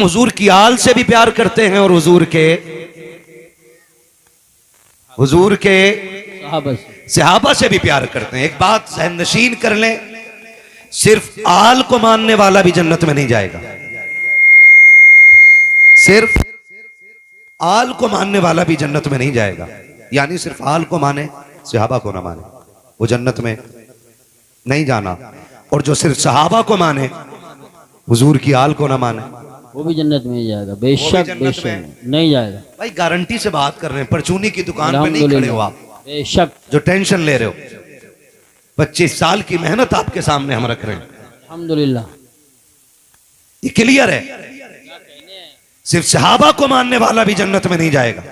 हुजूर की आल से भी प्यार करते हैं और हुजूर के सहाबा से भी प्यार करते हैं। एक बात ज़हन नशीन कर लें, सिर्फ आल को मानने वाला भी जन्नत में नहीं जाएगा। सिर्फ आल को मानने वाला भी जन्नत में नहीं जाएगा। यानी सिर्फ आल को माने, सहाबा को ना माने, वो जन्नत में नहीं जाना। और जो सिर्फ सहाबा को माने, हुजूर की आल को ना माने, वो भी जन्नत में ही जाएगा। बेशक बेशक नहीं जाएगा। भाई गारंटी से बात कर रहे हैं, परचूनी की दुकान पे नहीं खड़े हो आप। बेशक जो टेंशन ले रहे हो, 25 साल की मेहनत आपके सामने हम रख रहे हैं। अल्हम्दुलिल्लाह, ये क्लियर है। सिर्फ सहाबा को मानने वाला भी जन्नत में नहीं जाएगा।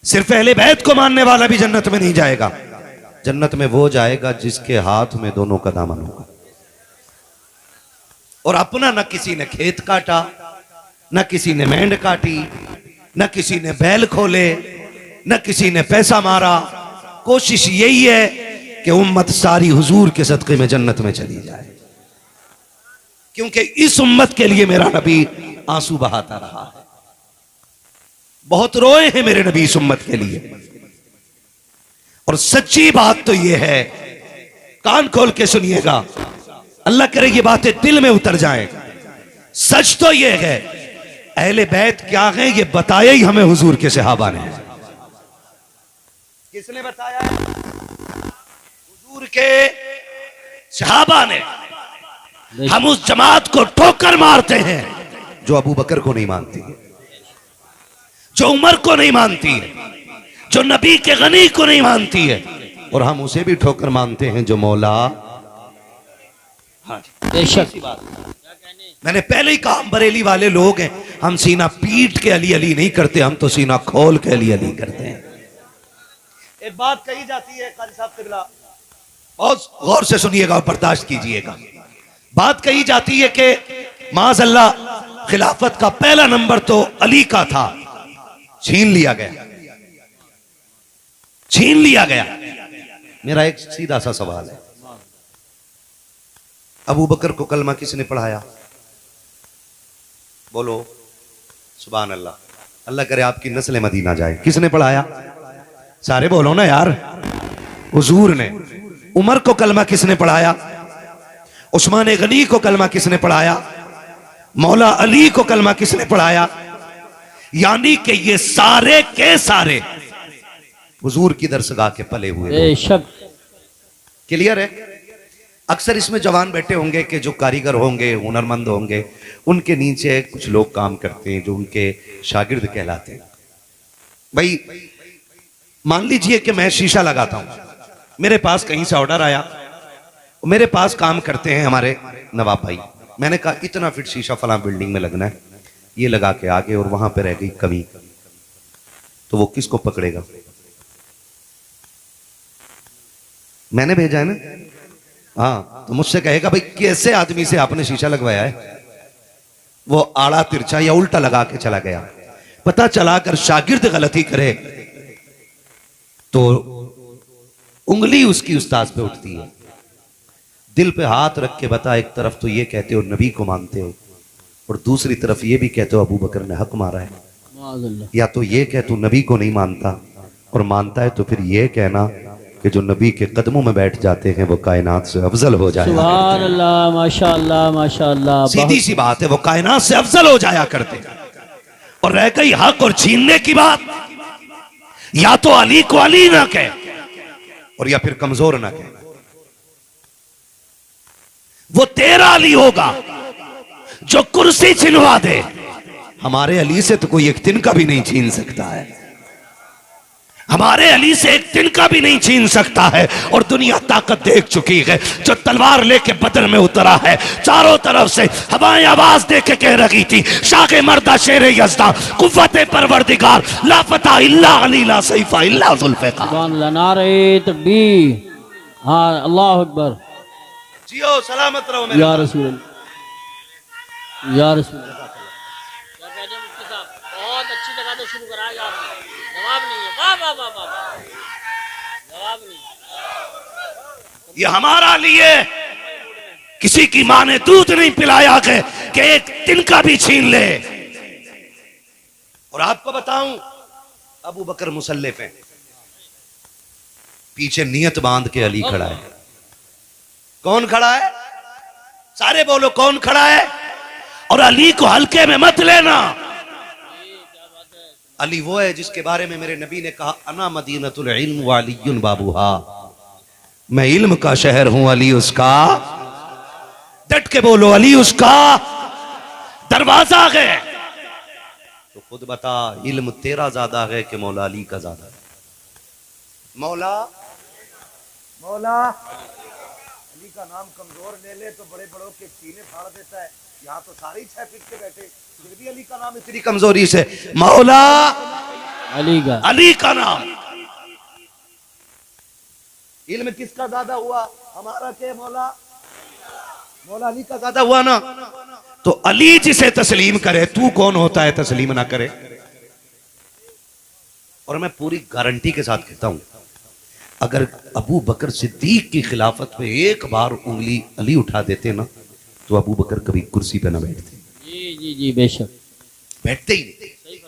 सिर्फ अहले बैत को मानने वाला भी जन्नत में नहीं जाएगा। जन्नत में वो जाएगा जिसके हाथ में दोनों का दामन होगा। और अपना न किसी ने खेत काटा, न किसी ने मेंढ काटी, न किसी ने बैल खोले, न किसी ने पैसा मारा। कोशिश यही है कि उम्मत सारी हुजूर के सदक़े में जन्नत में चली जाए। क्योंकि इस उम्मत के लिए मेरा नबी आंसू बहाता रहा है। बहुत रोए हैं मेरे नबी इस उम्मत के लिए। और सच्ची बात तो यह है, कान खोल के सुनिएगा, अल्लाह करे ये बातें दिल में उतर जाएं। सच तो यह है, अहले बैत क्या है ये बताया ही हमें हुजूर के सहाबा ने। किसने बताया? हुजूर के सहाबा ने। हम उस जमात को ठोकर मारते हैं जो अबू बकर को नहीं मानती है, जो उमर को नहीं मानती है, जो नबी के गनी को नहीं मानती है। और हम उसे भी ठोकर मानते हैं जो मौला। हाँ, मैंने पहले ही कहा, बरेली वाले लोग हैं, हम सीना पीट के अली अली नहीं करते, हम तो सीना खोल के अली अली करते हैं। एक बात कही जाती है, कारी साहब किबला, बहुत गौर से सुनिएगा और बर्दाश्त कीजिएगा। बात कही जाती है कि माज़अल्लाह खिलाफत का पहला नंबर तो अली का था, छीन लिया गया, छीन लिया गया। मेरा एक सीधा सा सवाल है, अबू बकर को कलमा किसने पढ़ाया? बोलो सुभान अल्लाह। अल्लाह करे आपकी नस्ल मदीना जाए। किसने पढ़ाया? सारे बोलो ना यार। हुजूर ने। उमर को कलमा किसने पढ़ाया? उस्मान गनी को कलमा किसने पढ़ाया? मौला अली को कलमा किसने पढ़ाया? यानी कि ये सारे के सारे हुजूर की दरसगाह के पले हुए। बेशक क्लियर है। अक्सर इसमें जवान बैठे होंगे कि जो कारीगर होंगे, हुनरमंद होंगे, उनके नीचे कुछ लोग काम करते हैं जो उनके शागिर्द कहलाते हैं। भाई मान लीजिए कि मैं शीशा लगाता हूं, मेरे पास कहीं से ऑर्डर आया, मेरे पास काम करते हैं हमारे नवाब भाई। मैंने कहा इतना फिट शीशा फलां बिल्डिंग में लगना है, ये लगा के आगे, और वहां पे रह गई कमी, तो वो किसको पकड़ेगा? मैंने भेजा है ना। हाँ, तो मुझसे कहेगा भाई कैसे आदमी से आपने शीशा लगवाया है? वो आड़ा तिरछा या उल्टा लगा के चला गया। पता चला अगर शागिर्द गलती करे तो उंगली उसकी उस्ताद पे उठती है। दिल पे हाथ रख के बता, एक तरफ तो ये कहते हो नबी को मानते हो, और दूसरी तरफ ये भी कहते हो अबू बकर ने हक मारा है। या तो ये कह तू नबी को नहीं मानता, और मानता है तो फिर ये कहना कि जो नबी के कदमों में बैठ जाते हैं वो कायनात से अफजल हो जाए। सुभान अल्लाह, माशाअल्लाह माशाअल्लाह। सीधी सी बात है, वो कायनात से अफजल हो जाया करते। और रह गई हक और छीनने की बात, या तो अली को अली ना कहे और या फिर कमजोर ना कहे। वो तेरा अली होगा जो कुर्सी छिनवा दे। हमारे अली से तो कोई एक तिनका भी नहीं छीन सकता है। हमारे अली से एक तिनका भी नहीं छीन सकता है। और दुनिया ताकत देख चुकी है। जो तलवार लेके बदर में उतरा है, चारों तरफ से हवाएं आवाज दे के कह रही थी, शाके मर्दा शेरे यज़दा कुव्वते परवरदिगार ला फता इल्ला अली ला सैफा इल्ला जुल्फ़िकार। सुभान अल्लाह, नारे तकबीर। हाँ, अल्लाह अकबर। जियो सलामत रहो मेरे या रसूल, या रसूल। बहुत अच्छी जगह से शुरू कराया आपने, जवाब नहीं है। वाह वाह वाह वाह, जवाब नहीं। ये हमारा लिए किसी की माँ ने दूध नहीं पिलाया के एक दिन का भी छीन ले। और आपको बताऊं, अबू बकर मुसल्ले पे पीछे नियत बांध के अली खड़ा है। कौन खड़ा है? सारे बोलो कौन खड़ा है? और अली को हल्के में मत लेना। अली वो है जिसके बारे में मेरे नबी ने कहा, अना मदीनतुल इल्म व अलीयुन बाबूहा, मैं इल्म का शहर हूं, अली उसका। डट के बोलो, अली उसका दरवाजा है। तो खुद बता, इल्म तेरा ज्यादा है कि मौला अली का ज्यादा है? मौला अली का नाम कमजोर ले ले तो बड़े बड़ों के सीने फाड़ देता है। यहाँ तो सारे 6 फीट के बैठे, फिर भी अली का नाम इतनी कमजोरी से। मौला अली का नाम। इल्म किसका ज्यादा हुआ? हमारा के मौला अली का ज्यादा हुआ ना। तो अली जिसे तस्लीम करे, तू कौन होता है तस्लीम ना करे? और मैं पूरी गारंटी के साथ कहता हूं, अगर अबू बकर सिद्दीक की खिलाफत पे एक बार उंगली अली उठा देते ना, तो अबू बकर कभी कुर्सी पे ना बैठते। जी बेशक बैठते ही नहीं।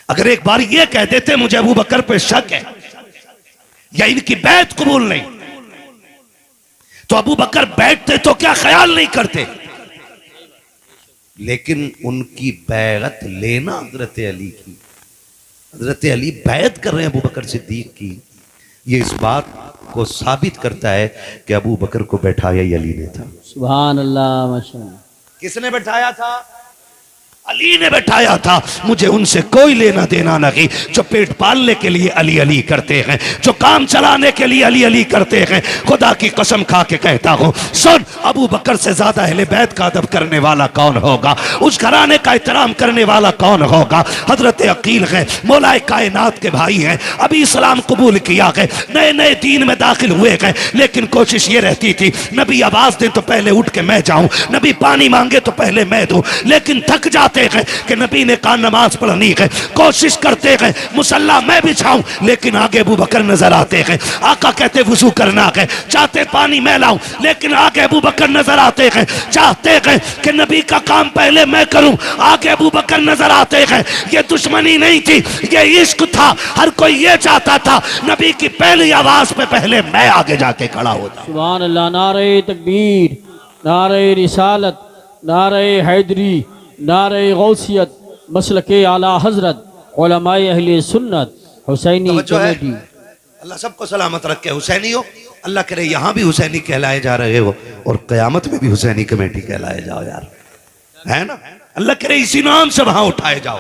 अगर एक बार ये कह देते मुझे अबू बकर पे शक है या इनकी बैत कबूल नहीं, तो अबू बकर बैठते तो क्या ख्याल नहीं करते। लेकिन उनकी बैत लेना हजरत अली की, हजरत अली बैत कर रहे हैं अबू बकर सिद्दीक की, ये इस बात को साबित करता है कि अबू बकर को बैठाया ही अली ने था। सुभान अल्लाह, माशाअल्लाह। किसने बैठाया था? अली ने बैठाया था। मुझे उनसे कोई लेना देना नहीं जो पेट पालने के लिए अली अली करते हैं, जो काम चलाने के लिए अली अली करते हैं। खुदा की कसम खा के कहता हूं, सुन, अबू बकर से ज्यादा अहले बैत का अदब करने वाला कौन होगा? उस घराने का एहतराम करने वाला कौन होगा? हजरत अकील है, मौलाए कायनात के भाई हैं, अभी इस्लाम कबूल किया है, नए नए दीन में दाखिल हुए हैं, लेकिन कोशिश ये रहती थी, नबी आवाज दे तो पहले उठ के मैं जाऊं, नबी पानी मांगे तो पहले मैं दूं। लेकिन थक जाते हैं कि नबी ने कहा नमाज पढ़नी है, कोशिश करते हैं मुसल्ला मैं बिछाऊं, लेकिन आगे अबू बकर नजर आते हैं। आका कहते वुजू करना है, चाहते पानी मैं लाऊं, लेकिन आगे अबू बकर नजर आते हैं। चाहते हैं कि नबी का काम पहले मैं करूं, आगे अबू बकर नजर आते हैं। ये दुश्मनी नहीं थी, ये इश्क था। हर कोई ये चाहता था नबी की पहली आवाज पे पहले मैं आगे जाके खड़ा होता। सुभान अल्लाह। नारे तकबीर, नारे रिसालत, नारे हैदरी, नारे गौसियत, मसलके आला हजरत, उलमाए अहले सुन्नत, हुसैनी कमेटी। अल्लाह सबको सलामत रखे। हुसैनी हो, अल्लाह करे यहाँ भी हुसैनी कहलाए जा रहे हो और कयामत में भी हुसैनी कमेटी कहलाए जाओ यार, है ना? अल्लाह करे इसी नाम से वहां उठाए जाओ।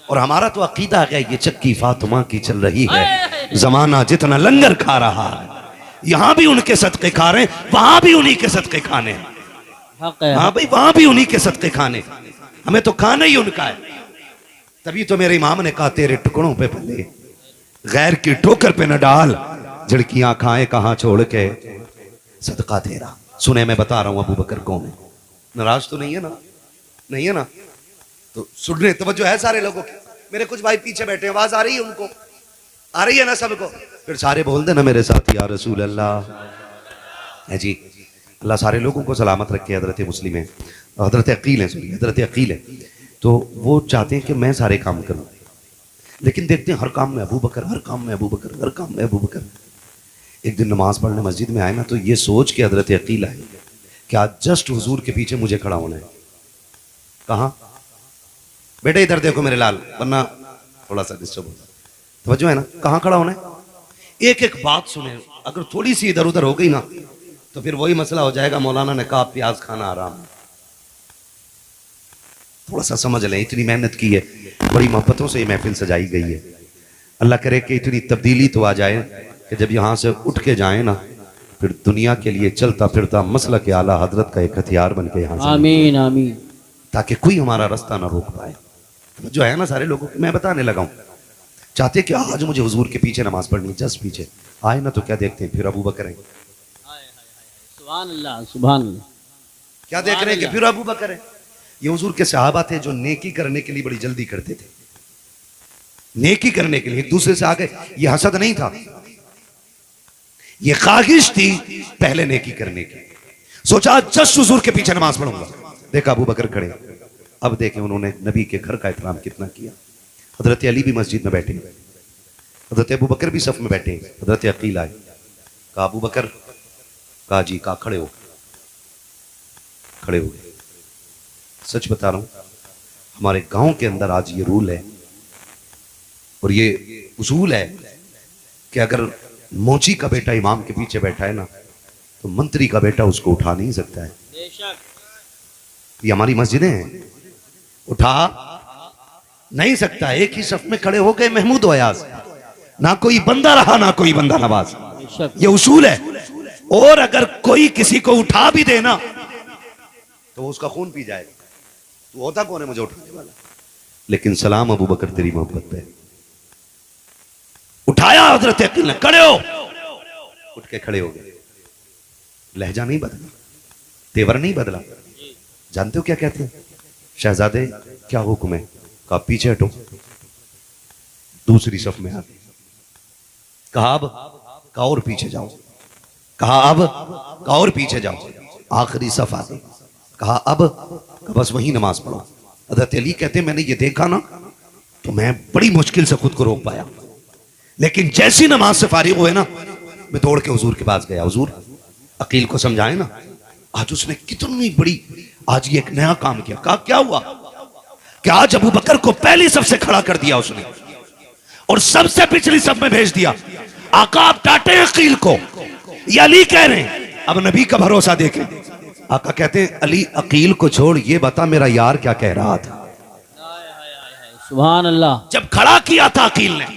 और हमारा तो अकीदा है, ये चक्की फातिमा की चल रही है, जमाना जितना लंगर खा रहा है, यहाँ भी उनके सदके खा रहे हैं, वहां भी उन्हीं के सदके खाने हैं। हाँ भाई, वहां भी उन्हीं के सदके खाने, हमें तो खाना ही उनका है। तभी तो मेरे इमाम ने कहा, तेरे टुकड़ों पे पले गैर की ठोकर पे न डाल, झड़कियां खाए कहां छोड़ के सदका तेरा। सुने, मैं बता रहा हूं अबू बकर कौन है। नाराज तो नहीं है ना? नहीं है ना? तो सुनने तवज्जो है सारे लोगों की। मेरे कुछ भाई पीछे बैठे, आवाज आ रही है उनको? आ रही है ना सबको? फिर सारे बोल देना मेरे साथ, या रसूल अल्लाह है जी। अल्लाह सारे लोगों को सलामत रखे। हजरत मुस्लिम है, हजरत अकील है, सॉरी हजरत अकील है, तो वो चाहते हैं कि मैं सारे काम करूं, लेकिन देखते हैं हर काम में अबू बकर, हर काम में अबू बकर, हर काम में अबू बकर। एक दिन नमाज पढ़ने मस्जिद में आए ना, तो ये सोच के हजरत अकील आए कि आज जस्ट हुजूर के पीछे मुझे खड़ा होना है। कहाँ? बेटे इधर देखो मेरे लाल, वरना थोड़ा सा डिस्टर्ब होगा। तवज्जो है ना? कहाँ खड़ा होना है? एक एक बात सुने, अगर थोड़ी सी इधर उधर हो गई ना, तो फिर वही मसला हो जाएगा, मौलाना ने कहा प्याज खाना आराम है। थोड़ा सा समझ लें, इतनी मेहनत की है, बड़ी मोहब्बतों से ये महफिल सजाई गई है। अल्लाह करे कि इतनी तब्दीली तो आ जाए कि जब यहाँ से उठ के जाए ना, फिर दुनिया के लिए चलता फिरता मसला के आला हजरत का एक हथियार बन के यहाँ से, आमीन आमीन, ताकि कोई हमारा रास्ता ना रोक पाए। जो है ना सारे लोगों को मैं बताने लगा हूँ, चाहते कि आज मुझे हुजूर के पीछे नमाज पढ़नी, जस्ट पीछे आए ना तो क्या देखते हैं? फिर अबू बकर है। सुभान अल्लाह, सुभान अल्लाह। क्या देख रहे हैं कि फिर अबू बकर है? ये हुजूर के सहाबा थे जो नेकी करने के लिए बड़ी जल्दी करते थे, नेकी करने के लिए एक दूसरे से आगे। ये हसद नहीं था, ये ख्वाहिश थी पहले नेकी करने की। सोचा जस्ट हुजूर के पीछे नमाज पढ़ूंगा, देखा अबू बकर खड़े। अब देखें उन्होंने नबी के घर का एहतराम कितना किया। हजरत अली भी मस्जिद में बैठे, हजरत अबू बकर भी सफ में बैठे। हजरत अकील आए, कहा अबू बकर, कहा जी, कहा खड़े हो, खड़े हो गए। सच बता रहा हूं, हमारे गांव के अंदर आज ये रूल है और ये उसूल है कि अगर मोची का बेटा इमाम के पीछे बैठा है ना, तो मंत्री का बेटा उसको उठा नहीं सकता है। बेशक ये हमारी मस्जिदें हैं, उठा नहीं सकता। एक ही सफ में खड़े हो गए महमूद अयाज, ना कोई बंदा रहा ना कोई बंदा नवाज। बेशक ये उसूल है। और अगर कोई किसी को उठा भी देना तो वो उसका खून पी जाएगा। तो होता कौन है मुझे उठाने वाला? लेकिन सलाम अबू बकर तेरी मोहब्बत पे। उठाया हजरत अकील ने, खड़े हो, उठ के खड़े हो गए। लहजा नहीं बदला, तेवर नहीं बदला। जानते हो क्या कहते हैं? शहजादे क्या हुक्म है? कहा पीछे हटो। दूसरी सफ में आ गए। कहा अब, कहा और पीछे जाओ। कहा अब, कहा और पीछे जाओ। आखिरी सफ आ गई। कहा अब, कहा बस वही नमाज पढ़ो। हज़रत अली कहते मैंने ये देखा ना तो मैं बड़ी मुश्किल से खुद को रोक पाया, लेकिन जैसी नमाज से फारिग हुए ना, मैं दौड़ के हुजूर के पास गया। हुजूर अकील को समझाए ना। आज उसने कितनी बड़ी, आज ये एक नया काम किया। कहा क्या हुआ? कि आज अबू बकर को पहली सफ से खड़ा कर दिया उसने और सबसे पिछली सफ में भेज दिया। आका आप डांटे अकील को, ये अली कह रहे हैं। अब नबी का भरोसा देखें। आका कहते हैं अली अकील को छोड़, ये बता मेरा यार क्या कह रहा था। सुभान अल्लाह। जब खड़ा किया था अकील ने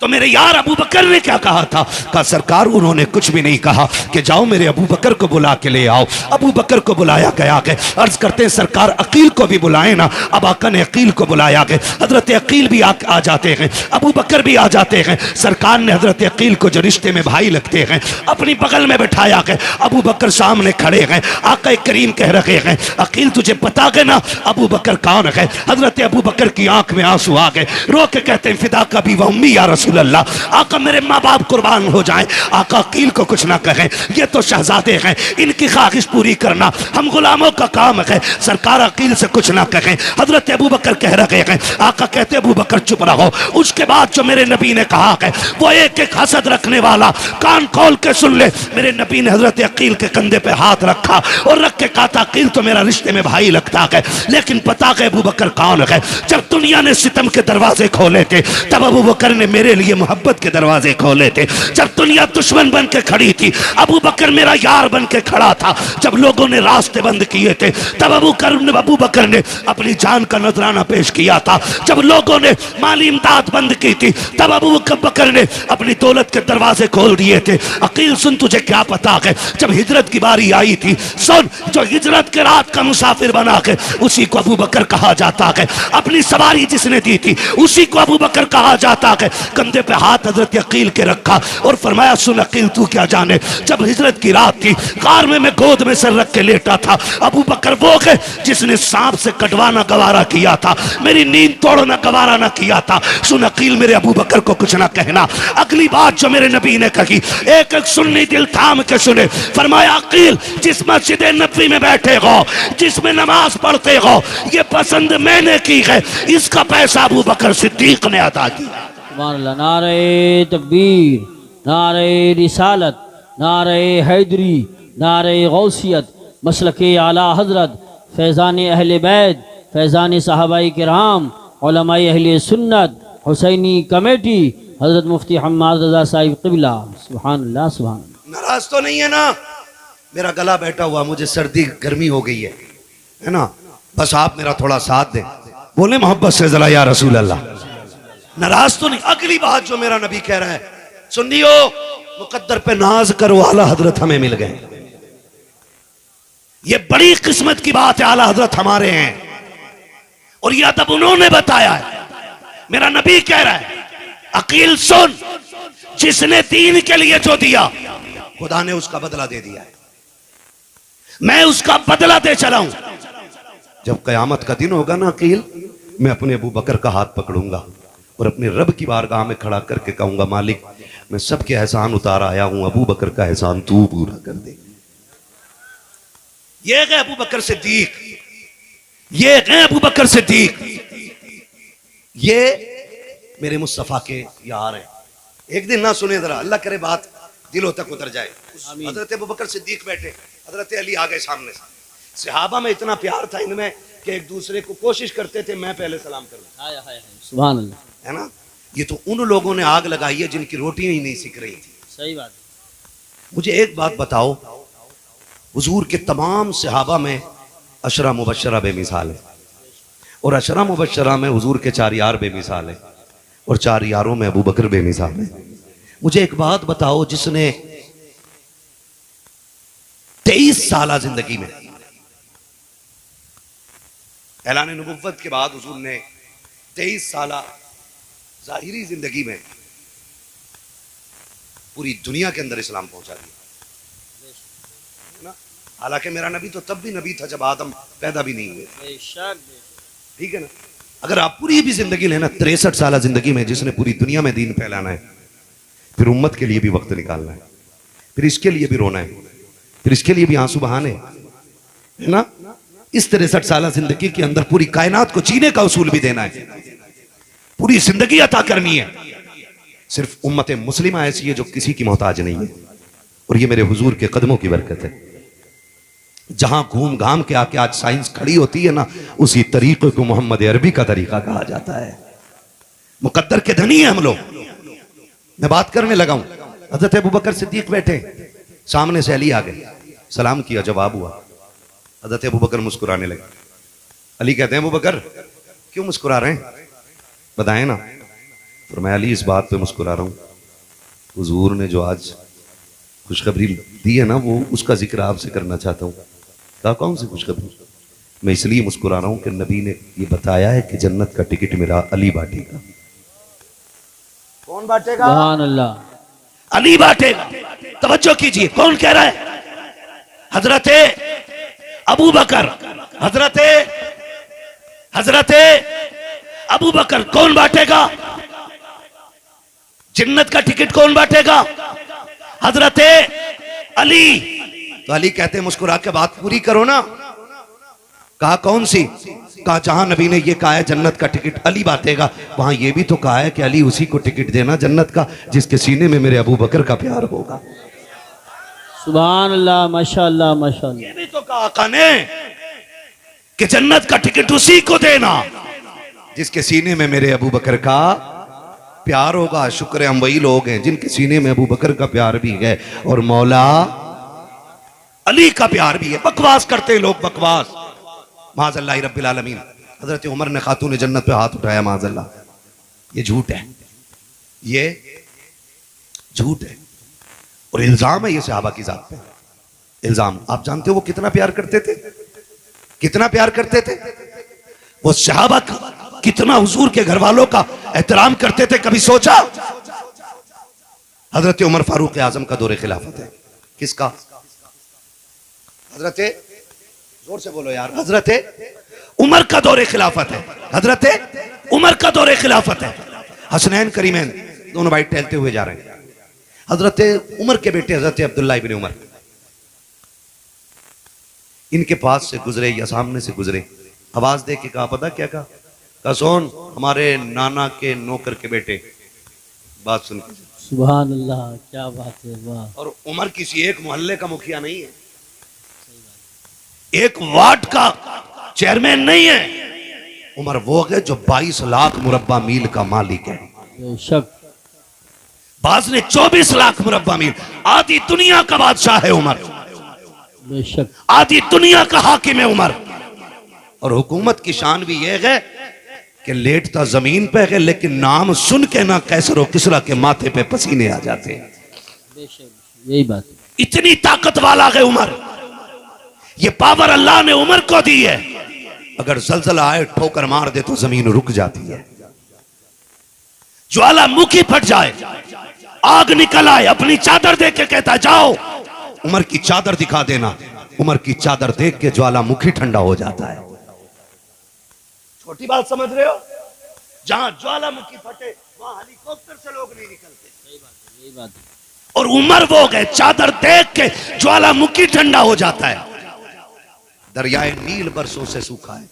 तो मेरे यार अबू बकर ने क्या कहा था? कहा सरकार उन्होंने कुछ भी नहीं कहा कि जाओ मेरे अबू बकर को बुला के ले आओ। अबू बकर को बुलाया गया के अर्ज करते हैं सरकार अकील को भी बुलाए ना। अब आका ने अकील को बुलाया गया। हजरत अकील भी आ जाते हैं, अबू बकर भी आ जाते हैं। सरकार ने हजरत अकील को जो रिश्ते में भाई लगते हैं अपनी बगल में बैठाया गया। अबू बकर सामने खड़े हैं। आका करीम कह रहे हैं अकील तुझे पता है ना अबू बकर कौन है? हजरत अबू बकर की आंख में आंसू आ गए, रो के कहते हैं फिदा का भी वह उम्मी या रसूल अल्लाह, आका मेरे माँ बाप कुर्बान हो जाएं। आका अकील को कुछ ना कहें, ये तो शहजादे हैं, इनकी ख्वाहिश पूरी करना हम गुलामों का काम है। सरकार अकील से कुछ ना कहें। हजरत अबू बकर कह रहे हैं। आका कहते अबू बकर चुप रहो। उसके बाद जो मेरे नबी ने कहा है वो एक एक हसद रखने वाला कान खोल के सुन ले। मेरे नबी ने हजरत अकील के कंधे पे हाथ रखा और रख के कहा था अकील तो मेरा रिश्ते में भाई लगता है, लेकिन पता है अबू बकर कौन है? जब दुनिया ने सितम के दरवाजे खोले थे तब अबू बकर ने मेरे लिए मोहब्बत के दरवाजे खोले थे। जब दुनिया दुश्मन बन के खड़ी थी अबू बकर मेरा यार बन के खड़ा था। जब लोगों ने रास्ते बंद किए थे तब अबू बकर ने अपनी जान का नजराना पेश किया था। जब लोगों ने माली इमदाद बंद की थी तब अबू बकर ने अपनी दौलत के दरवाजे खोल दिए थे। अकील सुन तुझे क्या पता है, जब हिजरत की बारी आई थी, सुन जो हिजरत के रात का मुसाफिर बना के उसी को अबू बकर कहा जाता है। अपनी सवारी जिसने दी थी उसी को अबू बकर कहा जाता है। कंधे पे हाथ हजरत अकील के रखा और फरमाया सुन अकील तू क्या जाने, जब हिजरत की रात थी कार में मैं गोद में सर रख के लेटा था। अबू बकर वो है जिसने सांप से कटवाना गवारा किया था, मेरी नींद तोड़ना गवारा ना किया था। सुन अकील मेरे अबू बकर को कुछ ना कहना। अगली बात जो मेरे नबी ने कही एक एक सुन्नी दिल थाम के सुने। फरमाया अकील जिस मस्जिद नबी में बैठे हो, जिसमें नमाज पढ़ते हो, ये पसंद मैंने की है, इसका पैसा अबू बकर सिद्दीक ने अदा किया। नारे तकबीर, नारे रिसालत, नारे हैदरी, नारे गौसियत, मसलके आला हजरत, फैज़ान अहले बैत, फैज़ान सहाबाई किराम, उलमाए अहले सुन्नत, हुसैनी कमेटी, हजरत मुफ्ती हम्माद रज़ा साहिब क़िबला। सुभान अल्लाह, सुभान अल्लाह। नाराज तो नहीं है ना? मेरा गला बैठा हुआ, मुझे सर्दी गर्मी हो गई है ना? बस आप मेरा थोड़ा साथ दें, बोले मोहब्बत से जरा या रसूल अल्लाह। नाराज तो नहीं। अगली बात जो मेरा नबी कह रहा है सुनियो, मुकद्दर पे नाज करो आला हजरत हमें मिल गए। ये बड़ी किस्मत की बात है, आला हजरत हमारे हैं और ये अदब उन्होंने बताया है। मेरा नबी कह रहा है अकील सुन, जिसने दीन के लिए जो दिया खुदा ने उसका बदला दे दिया है, मैं उसका बदला दे चला हूं। जब कयामत का दिन होगा ना अकील, मैं अपने अबू बकर का हाथ पकड़ूंगा और अपने रब की बारगाह में खड़ा करके कहूंगा मालिक मैं सबके एहसान उतार आया हूं, अबू बकर का एहसान तू पूरा कर दे। ये है अबू बकर सिद्दीक। ये हैं अबू बकर सिद्दीक, ये मेरे मुस्तफा के यार हैं। एक दिन ना सुने जरा, अल्लाह करे बात दिलों तक उतर जाए। हजरत अबू बकर सिद्दीक बैठे, हजरत अली आ गए सामने से। सहाबा में इतना प्यार था इनमें कि एक दूसरे को कोशिश करते थे मैं पहले सलाम करूं। सुभान अल्लाह। है ना, ये तो उन लोगों ने आग लगाई है जिनकी रोटियां ही नहीं सीख रही थी। सही बात। मुझे एक बात बताओ, हुजूर के तमाम सहाबा में अशरा मुबशरा बेमिसाल है, और अशरा मुबशरा में हुजूर के 4 यार बेमिसाल है, और 4 यारों में अबू बकर बेमिसाल है। मुझे एक बात बताओ, जिसने 23 साल जिंदगी में ऐलान नबुव्वत के बाद हुजूर ने 23 साल जाहिरी जिंदगी में पूरी दुनिया के अंदर इस्लाम पहुंचा दिया ना। हालांकि मेरा नबी तो तब भी नबी था जब आदम पैदा भी नहीं हुए, ठीक है ना। अगर आप पूरी भी जिंदगी लेना, 63 साल जिंदगी में जिसने पूरी दुनिया में दीन फैलाना है, फिर उम्मत के लिए भी वक्त निकालना है, फिर इसके लिए भी रोना है, फिर इसके लिए भी आंसू बहाने, है ना। इस 63 साल जिंदगी के अंदर पूरी कायनात को जीने का उसूल भी देना है, पूरी जिंदगी अता करनी है। सिर्फ उम्मत मुस्लिमा ऐसी है जो किसी की मोहताज नहीं है, और ये मेरे हुजूर के कदमों की बरकत है। जहां घूम घाम के आके आज साइंस खड़ी होती है ना, उसी तरीके को मोहम्मद अरबी का तरीका कहा जाता है। मुकद्दर के धनी है हम लोग। मैं बात करने लगा हूं, हजरत अबू बकर सिद्दीक बैठे, सामने से अली आ गए, सलाम किया, जवाब हुआ। हजरत अबू बकर मुस्कुराने लगे। अली कहते हैं, अबू बकर क्यों मुस्कुरा रहे हैं, बताएं ना। फरमाया, अली इस बात पे मुस्कुरा रहा हूं, हुजूर ने जो आज खुशखबरी दी है ना, वो उसका जिक्र आपसे करना चाहता हूं। कहा, कौन सी खुशखबरी? मैं इसलिए मुस्कुरा रहा हूं कि नबी ने ये बताया है कि जन्नत का टिकट मेरा अली बांटेगा। कौन बांटेगा? सुभान अल्लाह। अली बांटेगा। तवज्जो कीजिए, कौन कह रहा है? हजरत अबू बकर, हजरत अबू बकर। कौन बांटेगा जन्नत का टिकट? कौन बांटेगा? हजरत अली। तो अली कहते हैं, मुस्कुरा के बात पूरी करो ना। कहा, कौन सी? कहा, जहां नबी ने ये कहा है जन्नत का टिकट अली बांटेगा, वहां ये भी तो कहा है कि अली उसी को टिकट देना जन्नत का जिसके सीने में मेरे अबू बकर का प्यार होगा। सुभान अल्लाह, माशाअल्लाह माशाअल्लाह। ये भी तो कहा आका ने कि जन्नत का टिकट उसी को देना जिसके सीने में मेरे अबू बकर का प्यार होगा। शुक्र है हम वही लोग हैं जिनके सीने में अबू बकर का प्यार भी है और मौला अली का प्यार भी है। बकवास करते हैं लोग, बकवास। माज़अल्लाह रब्बिल आलमीन। हजरत उमर ने खातून जन्नत पे हाथ उठाया, माज़अल्लाह। ये झूठ है, ये झूठ है और इल्जाम है ये सहाबा की जात पे। इल्जाम। आप जानते हो वो कितना प्यार करते थे, कितना प्यार करते थे वो सहाबा का, कितना हुजूर के घर वालों का एहतराम करते थे। कभी सोचा? हजरत उमर फारूक आजम का दौरे खिलाफत है। किसका? हजरत, जोर से बोलो यार, हजरत उमर का दौरे खिलाफत है। हजरत उमर का दौरे खिलाफत है। हसनैन करीमैन दोनों भाई टहलते हुए जा रहे हैं। हजरत उमर के बेटे हजरत अब्दुल्ला इब्न उमर इनके पास से गुजरे या सामने से गुजरे। आवाज दे के कहा, पता क्या कहा? सुन, हमारे नाना के नौकर के बेटे। बात सुन के, सुभान अल्लाह, क्या बात है, वाह। और उमर किसी एक मोहल्ले का मुखिया नहीं है, एक वार्ड का चेयरमैन नहीं है। उमर वो है जो 22 लाख मुरब्बा मील का मालिक है। बेशक। बाज ने 24 लाख मुरब्बा मील। आधी दुनिया का बादशाह है उमर, बेशक। आधी दुनिया का हाकिम है उमर। और हुकूमत की शान भी यह है कि लेटता जमीन पे है, लेकिन नाम सुन के ना कैसर और किसरा के माथे पे पसीने आ जाते हैं। यही बात। इतनी ताकत वाला है उमर। ये पावर अल्लाह ने उमर को दी है। अगर जलजला आए, ठोकर मार दे तो जमीन रुक जाती है। ज्वालामुखी फट जाए, आग निकल आए, अपनी चादर देख के कहता, जाओ उमर की चादर दिखा देना। उमर की चादर देख के ज्वालामुखी ठंडा हो जाता है। छोटी बात समझ रहे हो? जहां ज्वालामुखी फटे वहां हेलीकॉप्टर से लोग नहीं निकलते। सही बात है, यही बात है। और उमर वो गए, चादर देख के ज्वालामुखी ठंडा हो जाता है। दरियाए नील बरसों से सूखा है,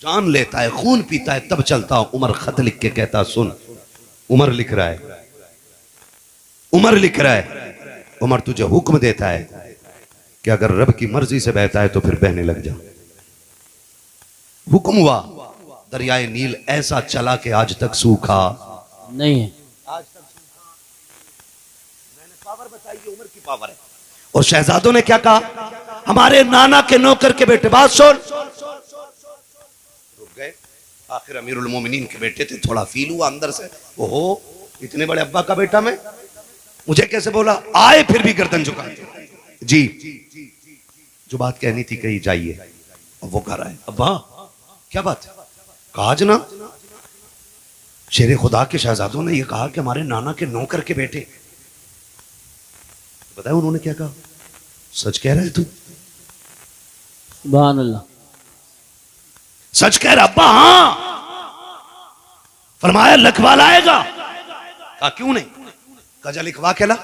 जान लेता है, खून पीता है, तब चलता हूं। उमर खत लिख के कहता, सुन, उमर लिख रहा है, उमर लिख रहा है, उमर तुझे हुक्म देता है कि अगर रब की मर्जी से बहता है तो फिर बहने लग जा। हुक्म हुआ, दरियाए नील ऐसा चला कि आज तक सूखा नहीं है। आज तक मैंने पावर बताई, ये उमर की पावर है। और शहजादों ने क्या कहा, हमारे नाना के नौकर के बेटे, बात सुन। रुक गए। आखिर अमीरुल मोमिनीन के बेटे थे, थोड़ा फील हुआ अंदर से, ओहो इतने बड़े अब्बा का बेटा मैं, मुझे कैसे बोला। आए फिर भी गर्दन झुका, जी जो बात कहनी थी कही जाइए। अब वो कह रहा है, अब्बा क्या बात है, कहा जना शेरे खुदा के शहजादों ने यह कहा कि हमारे नाना के नौकर के बेटे। बताया उन्होंने क्या कहा, सच कह रहा है तू, सुभान अल्लाह। सच कह रहा अब्बा। हाँ, फरमाया लिखवा लाएगा। कहा क्यों नहीं, कहा लिखवा के ला।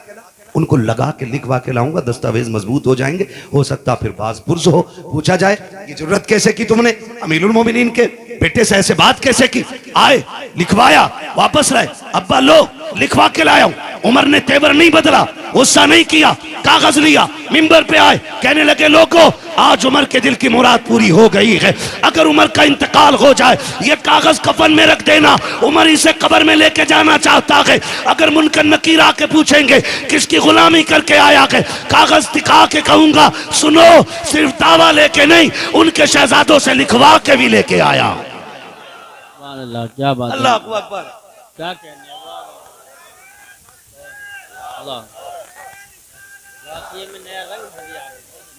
उनको लगा के लिखवा के लाऊंगा, दस्तावेज मजबूत हो जाएंगे, हो सकता फिर बाज पुरज हो, पूछा जाए ये जरूरत कैसे की तुमने, अमीरुल मोमिनीन के बेटे से ऐसे बात कैसे की। आए, लिखवाया, वापस लाए, अब्बा लो लिखवा के लाया हूं। उमर ने तेवर नहीं बदला, गुस्सा नहीं किया, कागज लिया, मिंबर पे आए, कहने लगे लोगों आज उमर के दिल की मुराद पूरी हो गई है। अगर उमर का इंतकाल हो जाए, ये कागज कफन में रख देना, उमर इसे कब्र में लेके जाना चाहता है। अगर मुनकर नकीर आके पूछेंगे किसकी गुलामी करके आया है, कागज दिखा के कहूंगा सुनो, सिर्फ दावा लेके नहीं, उनके शहजादों से लिखवा के भी लेके आया। सुभान अल्लाह, क्या बात है, अल्लाह अकबर। क्या कहने अल्लाह। ये में नया रंग भर दिया,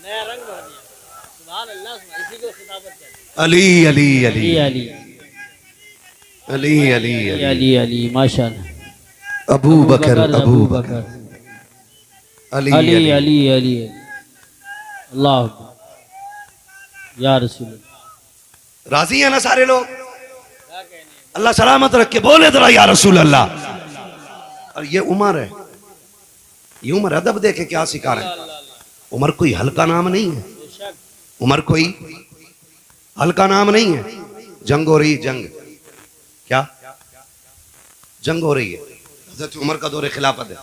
नया रंग भर दिया। सुभान अल्लाह, इसी को खिताबत कहते हैं। अली अली अली अली अली अली अली अली अली अली माशाअल्लाह। अबू बकर अबू बकर अली अली अली अली अली अल्लाह अकबर। या रसूल, राजी है ना सारे लोग, क्या कहने, अल्लाह सलामत रखे, बोले जरा या रसूल अल्लाह। और ये उमर है, ये उमर अदब देखे क्या सिखा रहे हैं। उमर कोई हल्का नाम नहीं है, बेशक उमर कोई हल्का नाम नहीं है। जंग हो रही, जंग क्या जंग हो रही है, हजरत उमर का दौरे खिलाफत है।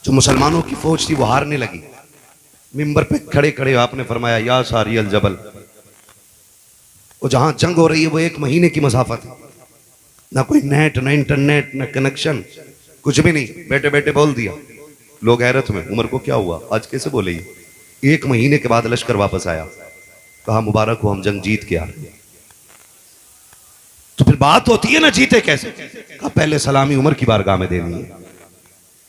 जो मुसलमानों की फौज थी वो हारने लगी, मिंबर पे खड़े खड़े आपने फरमाया या सारी अल जबल। वो जहां जंग हो रही है वो 1 महीने की मसाफत है, ना कोई नेट, ना इंटरनेट, ना कनेक्शन, कुछ भी नहीं, बैठे बैठे बोल दिया। लोग हैरत में, उमर को क्या हुआ, आज कैसे बोले ये। 1 महीने के बाद लश्कर वापस आया, कहा मुबारक हो हम जंग जीत के आ रहे हैं। तो फिर बात होती है ना जीते कैसे, कहा पहले सलामी उमर की बारगाह में देनी है।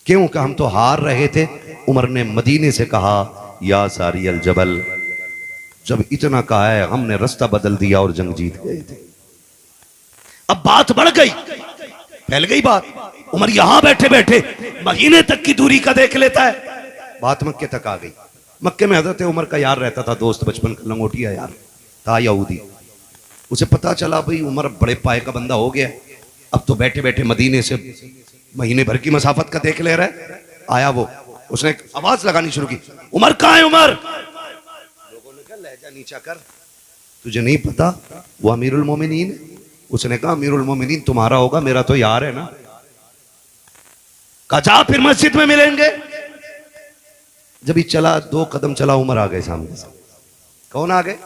क्यों, कहा हम तो हार रहे थे। उमर ने मदीने से कहा या सारी अल जबल। जब इतना कहा है हमने रास्ता बदल दिया और जंग जीत गए थे। अब बात बढ़ गई, फैल गई बात। उमर यहां बैठे बैठे महीने तक की दूरी का देख लेता है, बात मक्के तक आ गई। मक्के में हजरत उमर का यार रहता था, दोस्त बचपन का लंगोटिया यार था, यहूदी। उसे पता चला भाई उमर बड़े पाए का बंदा हो गया, अब तो बैठे बैठे मदीने से महीने भर की मसाफत का देख ले रहा है। आया वो, उसने आवाज लगानी शुरू की, उमर कहाँ है उमर। लोगों ने कहा लहजा नीचा कर, तुझे नहीं पता वो अमीरुल मोमिनीन है। उसने कहा अमीरुल मोमिनीन तुम्हारा होगा, मेरा तो यार है ना। कहा जा फिर मस्जिद में मिलेंगे। जब ही चला 2 कदम चला, उमर आ गए सामने से। कौन आ गए,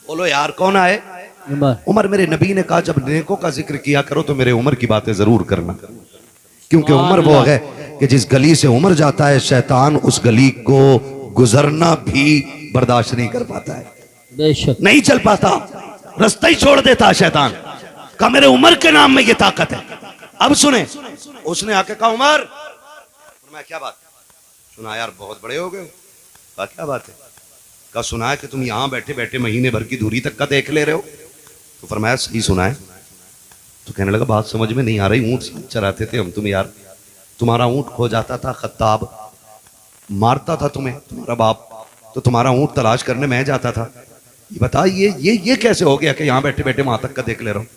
बोलो यार कौन आए। उमर, मेरे नबी ने कहा जब नेकों का जिक्र किया करो तो मेरे उमर की बातें जरूर करना, क्योंकि उमर वो है कि जिस गली से उमर जाता है शैतान उस गली को गुजरना भी बर्दाश्त नहीं कर पाता है, बेशक नहीं चल पाता, रास्ता ही छोड़ देता है शैतान। कहा मेरे उमर के नाम में ये ताकत है। अब सुने, उसने आके कहा उमर, मैं क्या बात, सुना यार बहुत बड़े हो गए। कहा क्या बात है। कहा सुना है कि तुम यहां बैठे बैठे महीने भर की दूरी तक का देख ले रहे हो। तो फरमाया सही सुना है। तो कहने लगा बात समझ में नहीं आ रही, ऊंट चराते थे हम तुम यार, तुम्हारा ऊंट खो जाता था, खत्ताब मारता था तुम्हें तुम्हारा बाप, तो तुम्हारा ऊंट तलाश करने मैं जाता था। ये बता ये कैसे हो गया कि यहाँ बैठे बैठे वहां तक का देख ले रहा हूं,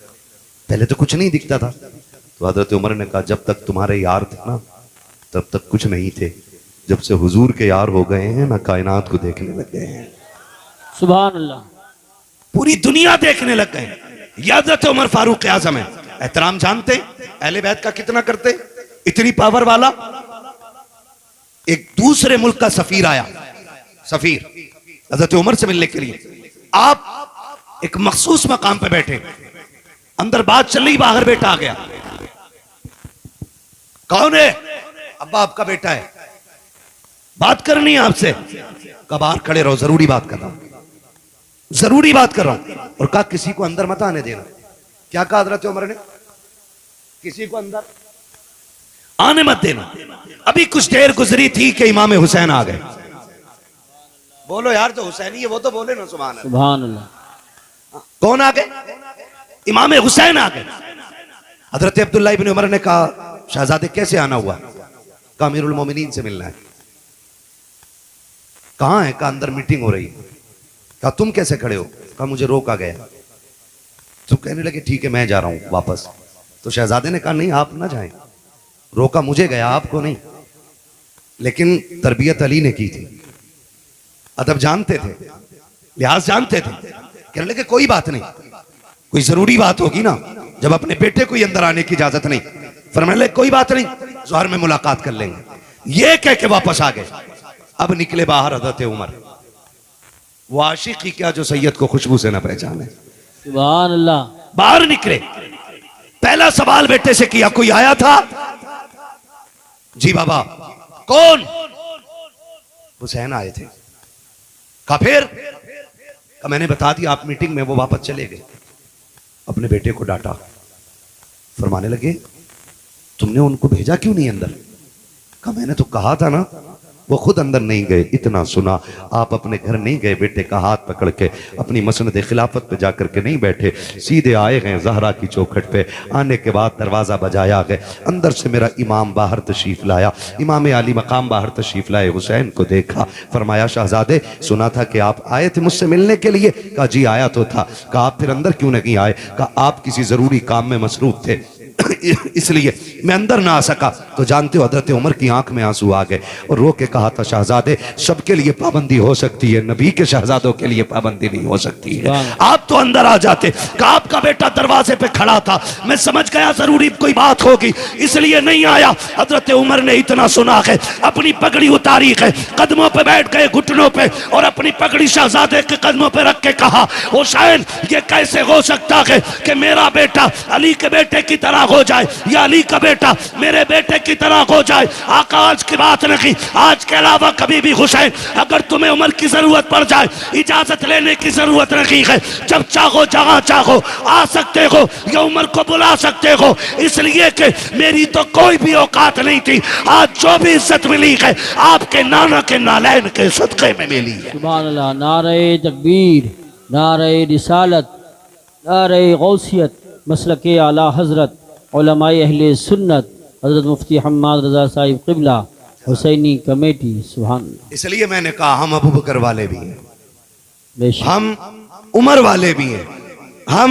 पहले तो कुछ नहीं दिखता था। तो हजरत उमर ने कहा जब तक तुम्हारे यार थे ना तब तक कुछ नहीं थे, जब से हुजूर के यार हो गए हैं ना कायनात को देखने लग गए हैं। सुभान अल्लाह। पूरी दुनिया देखने लग गए। ये हज़रत उमर फारूक आजम है। एहतराम जानते अहले बैत का कितना करते, इतनी पावर वाला। एक दूसरे मुल्क का सफीर आया, सफीर हज़रत उमर से मिलने के लिए। आप एक मखसूस मकाम पे बैठे, अंदर बात चल रही, बाहर बेटा आ गया। कौन है? अब्बा आपका बेटा है, बात करनी है आपसे। कब बाहर खड़े रहो, जरूरी बात कर रहा हूं, जरूरी बात कर रहा हूं। और कहा किसी को अंदर मत आने देना। क्या कहा हज़रत उमर ने? किसी को अंदर आने मत देना। अभी कुछ देर गुजरी थी कि इमाम हुसैन आ गए। बोलो यार, जो हुसैनी है वो तो बोले ना सुभान अल्लाह। सुभान अल्लाह। कौन आ गए? इमाम हुसैन आ गए। हजरत अब्दुल्ला इब्न उमर ने कहा, शहजादे कैसे आना हुआ? कहा अमीरुल मोमिनीन से मिलना है। कहां है? कहा अंदर मीटिंग हो रही है। कहा तुम कैसे खड़े हो? कहा मुझे रोका गया। तो कहने लगे ठीक है मैं जा रहा हूं वापस। तो शहजादे ने कहा नहीं आप ना जाएं, रोका मुझे गया आपको नहीं। लेकिन तरबियत अली ने की थी, अदब जानते थे, लिहाज जानते थे। कहने लगे कोई बात नहीं, कोई जरूरी बात होगी ना, जब अपने बेटे को ही अंदर आने की इजाजत नहीं। फरमाने लगे कोई बात नहीं, ज़ोहर में मुलाकात कर लेंगे। ये कह के वापस आ गए। अब निकले बाहर हज़रत उमर। वो आशिक ही क्या जो सैयद को खुशबू से न पहचाने। सुभान अल्लाह। बाहर निकले, पहला सवाल बेटे से किया, कोई आया था? जी बाबा। कौन? हुसैन आए थे। कहा फिर? कहा मैंने बता दिया आप मीटिंग में। वो वापस चले गए। अपने बेटे को डांटा। फरमाने लगे तुमने उनको भेजा क्यों नहीं अंदर? कहा मैंने तो कहा था ना, वो खुद अंदर नहीं गए। इतना सुना, आप अपने घर नहीं गए, बेटे का हाथ पकड़ के अपनी मसनद खिलाफत पे जाकर के नहीं बैठे, सीधे आए गए ज़हरा की चौखट पे। आने के बाद दरवाज़ा बजाया गए, अंदर से मेरा इमाम बाहर तशरीफ़ लाया, इमाम आली मकाम बाहर तशरीफ़ लाए। हुसैन को देखा, फरमाया शहजादे सुना था कि आप आए थे मुझसे मिलने के लिए। कहा जी आया तो था। कहा आप फिर अंदर क्यों नहीं आए? कहा आप किसी ज़रूरी काम में मसरूफ़ थे इसलिए मैं अंदर ना आ सका। तो जानते हो हज़रत उमर की आंख में आंसू आ गए और रो के कहा था शहजादे सबके लिए पाबंदी हो सकती है, नबी के शहजादों के लिए पाबंदी नहीं हो सकती है। आप तो अंदर आ जाते। कहा आपका बेटा दरवाजे पे खड़ा था, मैं समझ गया जरूरी कोई बात होगी इसलिए नहीं आया। हज़रत उमर ने इतना सुना है, अपनी पगड़ी उतारी है, कदमों पे बैठ गए घुटनों पे और अपनी पगड़ी शहजादे के कदमों पे रख के कहा हुसैन ये कैसे हो सकता है कि मेरा बेटा अली के बेटे की तरह हो जाए या अली का बेटा मेरे बेटे की तरह हो जाए। आका आज की बात नहीं, आज के अलावा कभी भी हुसैन अगर तुम्हें उमर की जरूरत पड़ जाए इजाजत लेने की जरूरत नहीं है। जब चाहो जहां चाहो आ सकते हो या उमर को बुला सकते हो, इसलिए कि मेरी तो कोई भी औकात नहीं थी। आज जो भी इज्जत मिली है आपके नाना के नालैन के सदक़े में मिली है। सुभान अल्लाह। नारे तकबीर, नारे रिसालत, नारे गौसियत, मसलके आला हजरत उलमाए अहले सुन्नत हजरत मुफ्ती हम्माद रजा साहिब क़िबला हुसैनी कमेटी। सुभान अल्लाह। इसलिए मैंने कहा हम अबू बकर वाले भी हैं, बेशक हम उमर वाले भी हैं, हम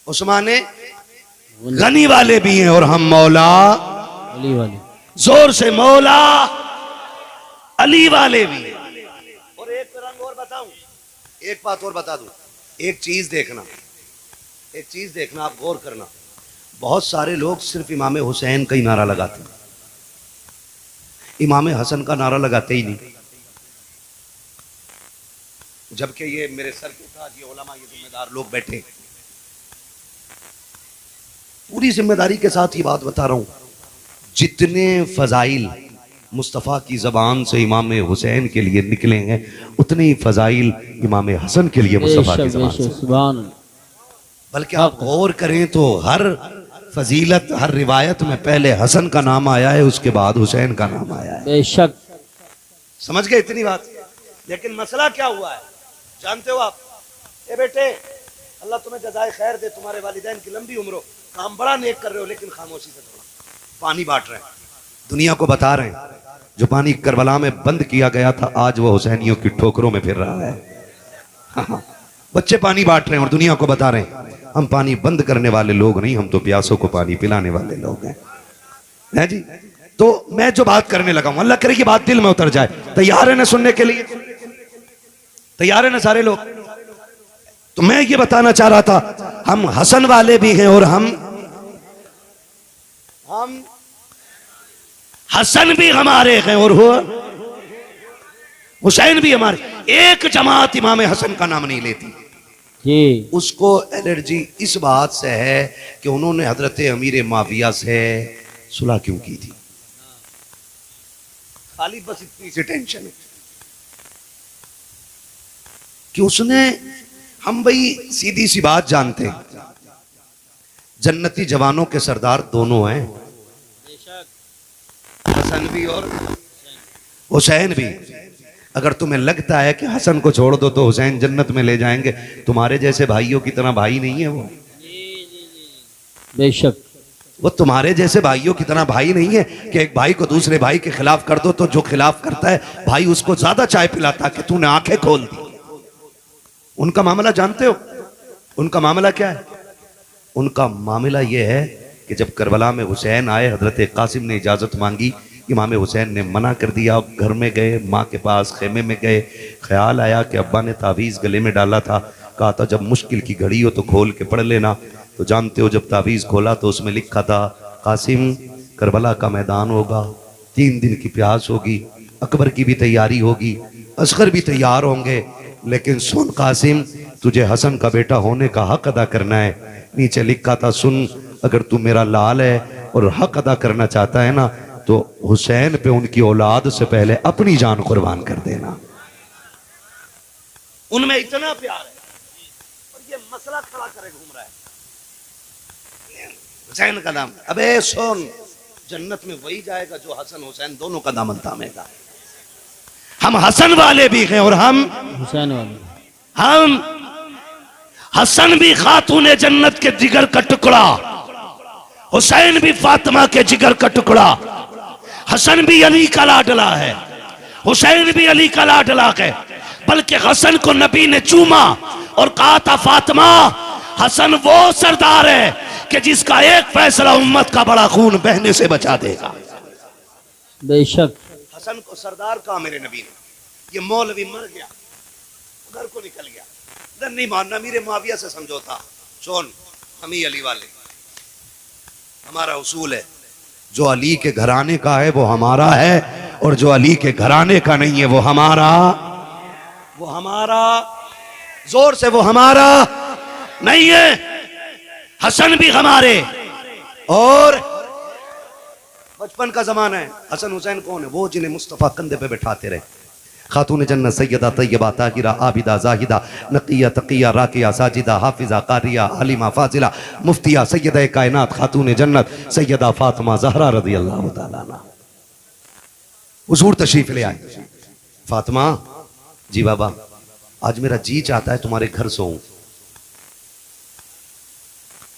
उस्माने गनी वाले भी हैं और हम मौला अली वाले, जोर से मौला अली वाले भी हैं। और एक रंग और बताऊं, एक बात और बता दूं, एक चीज देखना, एक चीज देखना, आप गौर करना। बहुत सारे लोग सिर्फ इमाम हुसैन का ही नारा लगाते हैं, इमाम हसन का नारा लगाते ही नहीं। जबकि ये मेरे सर के साथ ये उलमा, ये जिम्मेदार लोग बैठे, पूरी जिम्मेदारी के साथ ये बात बता रहा हूं, जितने फजाइल मुस्तफ़ा की ज़बान से इमाम हुसैन के लिए निकले हैं उतने ही फजाइल इमाम हसन के लिए मुस्तफ़ा की ज़बान से। सुभान अल्लाह। बल्कि आप गौर करें तो हर फजीलत, हर रिवायत में पहले हसन का नाम आया है, उसके बाद हुसैन का नाम आया है। बेशक। समझ गए इतनी बात? लेकिन मसला क्या हुआ है जानते हो आप? ए बेटे अल्लाह तुम्हें जज़ाए खैर दे, तुम्हारे वालिदैन की लंबी उम्र हो, काम बड़ा नेक कर रहे हो, लेकिन खामोशी से थोड़ा पानी बांट रहे हैं, दुनिया को बता रहे हैं जो पानी करबला में बंद किया गया था आज वो हुसैनियों की ठोकरों में फिर रहा है। बच्चे पानी बांट रहे हैं और दुनिया को बता रहे हैं हम पानी बंद करने वाले लोग नहीं, हम तो प्यासों को पानी पिलाने वाले लोग हैं जी। तो मैं जो बात करने लगा हूं, अल्लाह करे कि बात दिल में उतर जाए। तैयार है ना सुनने के लिए? तैयार है ना सारे लोग? तो मैं ये बताना चाह रहा था, हम हसन वाले भी हैं और हम हसन भी हमारे हैं और हुसैन भी हमारे। एक जमात इमाम हसन का नाम नहीं लेती। जी उसको एलर्जी इस बात से है कि उन्होंने हजरत अमीर माविया से सुलह क्यों की थी, खाली बस इतनी सी टेंशन है कि उसने, हम भाई सीधी सी बात जानते हैं, जन्नती जवानों के सरदार दोनों हैं, हसन भी और हुसैन भी। अगर तुम्हें लगता है कि हसन को छोड़ दो तो हुसैन जन्नत में ले जाएंगे, तुम्हारे जैसे भाइयों की तरह भाई नहीं है वो। बेशक वो तुम्हारे जैसे भाइयों की तरह भाई नहीं है कि एक भाई को दूसरे भाई के खिलाफ कर दो तो जो खिलाफ करता है भाई उसको ज्यादा चाय पिलाता कि तूने आंखें खोल दी। उनका मामला जानते हो? उनका मामला क्या है? उनका मामला यह है कि जब करबला में हुसैन आए, हजरत कासिम ने इजाजत मांगी, इमाम हुसैन ने मना कर दिया। घर में गए, माँ के पास खेमे में गए, ख्याल आया कि अब्बा ने तावीज़ गले में डाला था, कहा था जब मुश्किल की घड़ी हो तो खोल के पढ़ लेना। तो जानते हो जब तावीज़ खोला तो उसमें लिखा था, कासिम करबला का मैदान होगा, 3 दिन की प्यास होगी, अकबर की भी तैयारी होगी, असगर भी तैयार होंगे, लेकिन सुन कासिम, तुझे हसन का बेटा होने का हक अदा करना है। नीचे लिखा था, सुन, अगर तू मेरा लाल है और हक अदा करना चाहता है ना तो हुसैन पे उनकी औलाद से पहले अपनी जान कुर्बान कर देना। उनमें इतना प्यार है और ये मसला खड़ा करे घूम रहा है हुसैन का नाम। अबे सुन, जन्नत में वही जाएगा जो हसन हुसैन दोनों का दामन थामेगा। हम हसन वाले भी हैं और हम हुसैन वाले। हम हसन भी खातून जन्नत के जिगर का टुकड़ा, हुसैन भी फातिमा के जिगर का टुकड़ा। हसन भी अली का लाडला है, हुसैन भी अली का लाडला है। बल्कि हसन को नबी ने चूमा और कहा था, फातिमा, हसन वो सरदार है कि जिसका एक फैसला उम्मत का बड़ा खून बहने से बचा देगा। बेशक हसन को सरदार कहा मेरे नबी ने। ये मौलवी मर गया, घर को निकल गया, इधर नहीं मानना, मेरे माविया से समझौता। सुन, हम ही अली वाले, हमारा उसूल है, जो अली के घराने का है वो हमारा है, और जो अली के घराने का नहीं है वो हमारा जोर से वो हमारा नहीं है। हसन भी हमारे। और बचपन का जमाना है। हसन हुसैन कौन है? वो जिन्हें मुस्तफा कंधे पे बैठाते रहे। खातून जन्नत सैयदा तैयबा ताहिरा आबिदा जाहिदा नकिया तकिया राकिया साजिदा हाफिजा कारिया हलीमा फाजिला मुफ्तिया सैयदा कायनात खातून जन्नत सैयदा फातिमा ज़हरा रज़ी अल्लाह तआला अन्हा। हुजूर तशरीफ ले आए। फातिमा, जी बाबा, आज मेरा जी चाहता है तुम्हारे घर सोऊं।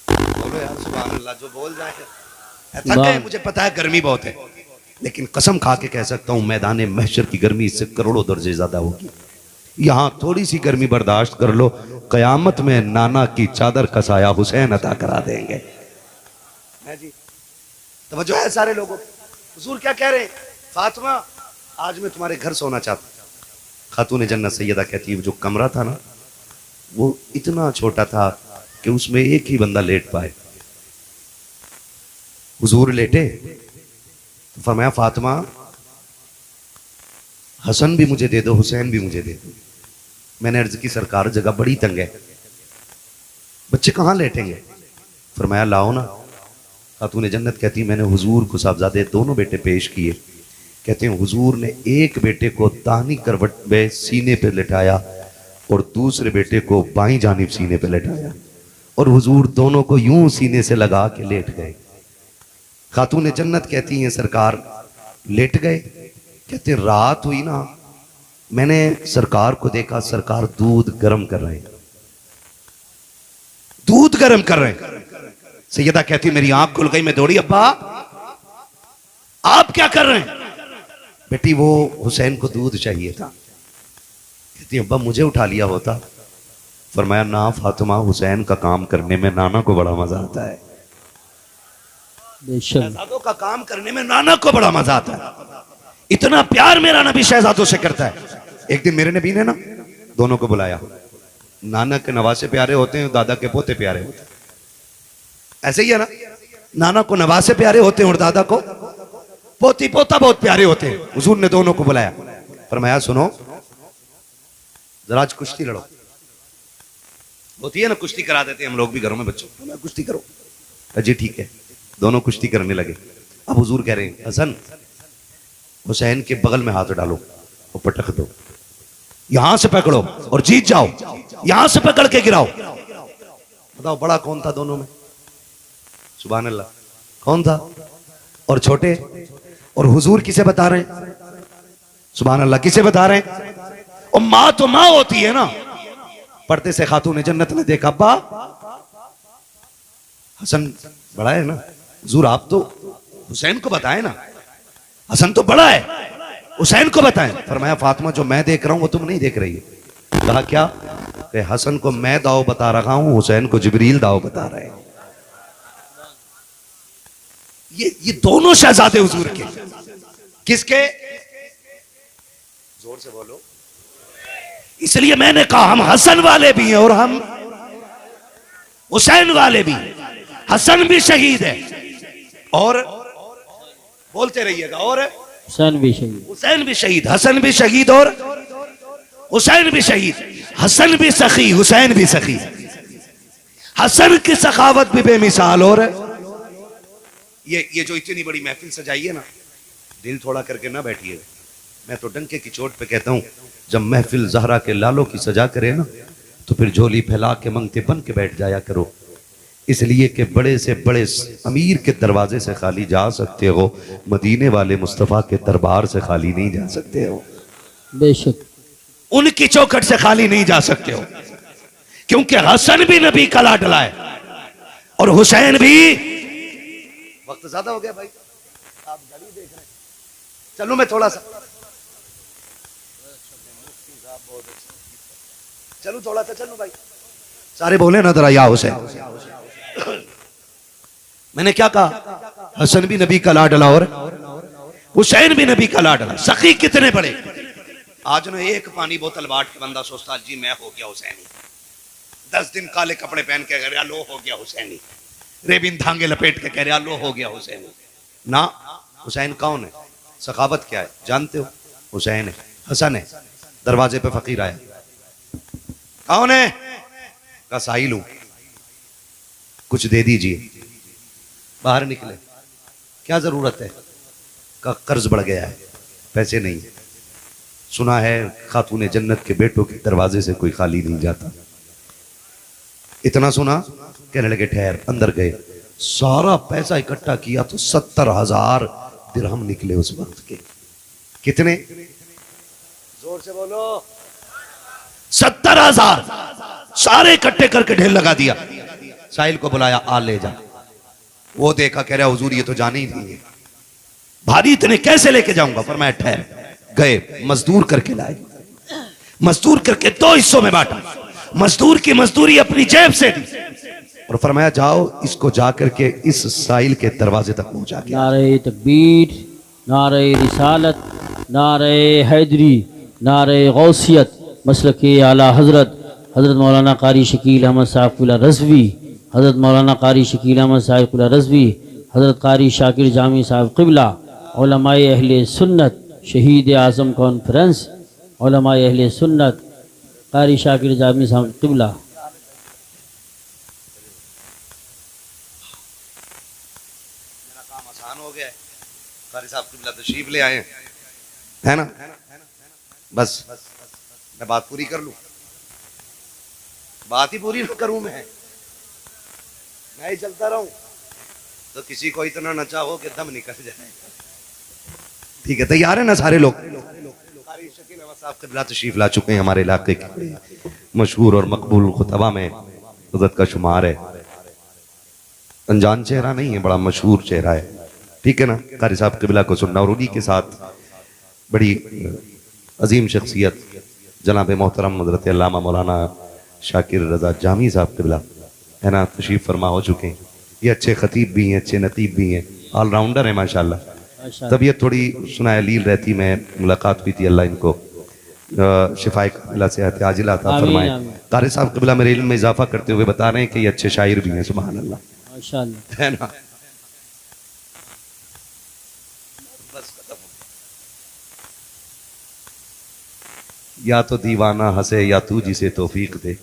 बोलो यार सुभान अल्लाह, जो बोल जाए। थक गए, मुझे पता है गर्मी बहुत है, लेकिन कसम खा के कह सकता हूं मैदान महशर की गर्मी इससे करोड़ों दर्जे ज्यादा होगी। यहां थोड़ी सी गर्मी बर्दाश्त कर लो, कयामत में नाना की चादर का साया हुसैन अता करा देंगे। जी तवज्जो है सारे लोगों। हुजूर क्या कह रहे हैं? फातिमा, आज मैं तुम्हारे घर सोना चाहता हूं। खातून जन्नत सैयदा कहती है, जो कमरा था ना वो इतना छोटा था कि उसमें एक ही बंदा लेट पाए। हुजूर लेटे तो फरमाया, फातिमा, हसन भी मुझे दे दो, हुसैन भी मुझे दे दो। मैंने अर्ज की, सरकार जगह बड़ी तंग है, बच्चे कहाँ लेटेंगे? फरमाया, लाओ ना। खातून जन्नत कहती, मैंने हुजूर को साहबजादे दोनों बेटे पेश किए। कहते हैं हुजूर ने एक बेटे को दाहिनी करवट में सीने पे लेटाया और दूसरे बेटे को बाईं जानिब सीने पे लेटाया, और हुजूर दोनों को यूं सीने से लगा के लेट गए। खातून जन्नत कहती हैं, सरकार लेट गए। कहते रात हुई ना, मैंने सरकार को देखा, सरकार दूध गर्म कर रहे हैं, दूध गर्म कर रहे हैं। सैयदा कहती, मेरी आंख खुल गई, मैं दौड़ी, अब्बा आप क्या कर रहे हैं? बेटी, वो हुसैन को दूध चाहिए था। कहती, अब्बा मुझे उठा लिया होता। फरमाया, ना फातिमा, हुसैन का काम करने में नाना को बड़ा मजा आता है। शहजादों का काम करने में नाना को बड़ा मजा आता है। इतना प्यार मेरा नबी शहजादों से करता है। एक दिन मेरे नबी ने ना दोनों को बुलाया। नाना के नवासे प्यारे होते हैं, दादा के पोते प्यारे होते हैं, ऐसे ही है ना। नाना को नवासे प्यारे होते हैं और दादा को पोती पोता बहुत प्यारे होते हैं। हुजूर ने दोनों को बुलाया, फरमाया सुनो जरा आज कुश्ती लड़ो। होती है ना कुश्ती करा देते हैं हम लोग भी घरों में बच्चों को, कुश्ती करो। जी ठीक है, दोनों कुश्ती करने लगे। अब हुजूर कह रहे हैं हसन हुसैन के बगल में हाथ डालो और पटक दो, यहां से पकड़ो और जीत जाओ, यहां से पकड़ के गिराओ। बताओ बड़ा कौन था दोनों में? सुभान अल्लाह, कौन था? और छोटे? और हुजूर किसे बता रहे हैं? सुभान अल्लाह, किसे बता रहे हैं? और मां तो मां होती है ना। पर्दे से खातून जन्नत ने देखा, अब्बा हसन बड़ा है ना, हुजूर आप तो हुसैन को बताएं ना, हसन तो बड़ा है, हुसैन को बताएं। फरमाया फातिमा जो मैं देख रहा हूं वो तुम नहीं देख रही है। कहा क्या? कि हसन को मैं दाव बता रहा हूं, हुसैन को जिब्रील दाव बता रहे हैं। ये दोनों शहजादे हुजूर के। किसके? जोर से बोलो। इसलिए मैंने कहा हम हसन वाले भी हैं और हम हुसैन वाले भी। हसन भी शहीद है और बोलते रहिएगा, और हुसैन भी शहीद, हुसैन भी शहीद, हसन भी शहीद और हुसैन भी शहीद। हसन भी सखी, हुसैन भी सखी। हसन की सखावत भी बेमिसाल। और ये जो इतनी बड़ी महफिल सजाई है ना, दिल थोड़ा करके ना बैठिए। मैं तो डंके की चोट पे कहता हूं, जब महफिल जहरा के लालों की सजा करे ना, तो फिर झोली फैला के मंगते बन के बैठ जाया करो। इसलिए कि बड़े से बड़े अमीर के दरवाजे से खाली जा सकते हो, मदीने वाले मुस्तफ़ा के दरबार से खाली नहीं जा सकते हो। बेशक उनकी चौखट से खाली नहीं जा सकते हो, क्योंकि हसन भी नबी का लाडला है और हुसैन भी। वक्त ज्यादा हो गया भाई, आप घड़ी देख रहे हैं। चलो मैं थोड़ा सा, चलो थोड़ा सा चलो भाई, सारे बोले ना जरा या हुसैन। मैंने क्या कहा? हसन भी नबी का लाडला और हुसैन भी नबी का लाडला। सखी कितने बड़े। आज ना एक पानी बोतल बांट के बंदा सोचता जी मैं हो गया हुसैनी। 10 दिन काले कपड़े पहन के कह रहा लो हो गया हुसैनी। रेबिन धांगे लपेट के कह रहा लो हो गया हुसैनी। ना, हुसैन कौन है? सखावत क्या है जानते हो? हुसैन है, हसन है। दरवाजे पे फकीर आया, कौन है? का साहिल हूं, कुछ दे दीजिए। बाहर निकले, क्या जरूरत है? का कर्ज बढ़ गया है, पैसे नहीं। सुना है खातून जन्नत के बेटों के दरवाजे से कोई खाली नहीं जाता। इतना सुना, कहने लगे ठहर। अंदर गए, सारा पैसा इकट्ठा किया तो 70,000 दिरहम निकले उस वक्त के। कितने? जोर से बोलो। 70,000 सारे इकट्ठे करके ढेर लगा दिया। साहिल को बुलाया, आ ले जा। वो देखा, कह रहा हुजूर ये तो जाने ही नहीं है, भारी इतने कैसे लेके जाऊंगा? फरमाया ठहर। गए, मजदूर करके लाए, मजदूर करके 2 हिस्सों में बांटा। मजदूर की मजदूरी अपनी जेब से दी और फरमाया जाओ इसको जाकर के इस साहिल के दरवाजे तक पहुंचा के। नारे तकबीर, नारे रिसालत, नारे हैदरी, नारे गौसियत, मसलक आला हजरत हजरत मौलाना कारी शकील अहमद साहिब रज़वी, हजरत मौलाना कारी शकील अहमद साहिब रज़वी, हजरत कारी शाकिर जामी साहिब क़िबला, उलमाए अहले सुन्नत, शहीद आज़म कॉन्फ्रेंस, उलमाए अहले सुन्नत, कारी शाकिर जामी साहिब क़िबला। मेरा काम आसान हो गया है, कारी साहब क़िबला तशरीफ ले आए हैं, है ना? बस मैं बात पूरी कर लूं। बात ही पूरी न करूं मैं ही चलता रहूं तो किसी को इतना नचा हो कि दम निकल जाए। ठीक है, तैयार है ना सारे लोग? कारी शकील अहमद साहब क़िबला तशरीफ ला चुके हैं। हमारे इलाके के मशहूर और मकबूल खुतबा में हज़रत का शुमार है। अनजान चेहरा नहीं है, बड़ा मशहूर चेहरा है। ठीक है ना? कारी साहब क़िबला को सुनना और उन्हीं के साथ बड़ी अजीम शख्सियत जनाब मोहतरम हज़रत अल्लामा मौलाना शाकिर रज़ा जामी साहब क़िबला है ना, तशरीफ़ फरमा हो चुके हैं। ये अच्छे खतीब भी हैं, अच्छे नतीब भी हैं, ऑलराउंडर हैं माशाल्लाह। तबीयत थोड़ी सुनाया लील रहती, मैं मुलाकात हुई थी, अल्लाह इनको शिफाए कामिला सेहत आजिला अता आमीन, फरमाए। आमीन। कारी साहब क़िबला मेरे इल्म में इजाफा करते हुए बता रहे हैं कि ये अच्छे शायर भी हैं, सुभान अल्लाह, माशाअल्लाह। है ना। या तो दीवाना हंसे या तू जिसे तौफीक दे,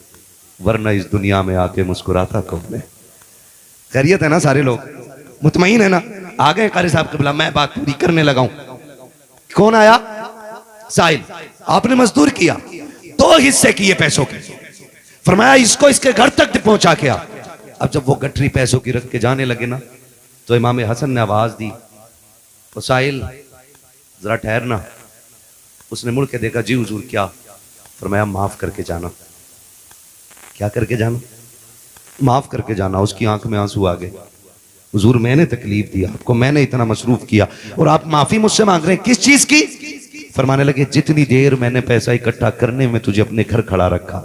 वरना इस दुनिया में आके मुस्कुराता कौन है। खैरियत है ना, सारे लोग मुतमईन है ना। आ गए कारी साहब क़िबला, मैं बात पूरी करने लगा हूं। कौन आया? साहिल। आपने मजदूर किया, 2 हिस्से किए पैसों के, फरमाया इसको इसके घर तक पहुंचा के आ। अब जब वो गठरी पैसों की रख के जाने लगे ना, तो इमाम हसन ने आवाज दी, ओ साहिल जरा ठहरना। उसने मुड़ के देखा, जी हुजूर क्या? फरमाया माफ करके जाना। क्या करके जाना? माफ करके जाना। उसकी आंख में आंसू आ गए, हुजूर मैंने तकलीफ दी आपको, मैंने इतना मसरूफ किया और आप माफी मुझसे मांग रहे हैं, किस चीज की? फरमाने लगे जितनी देर मैंने पैसा इकट्ठा करने में तुझे अपने घर खड़ा रखा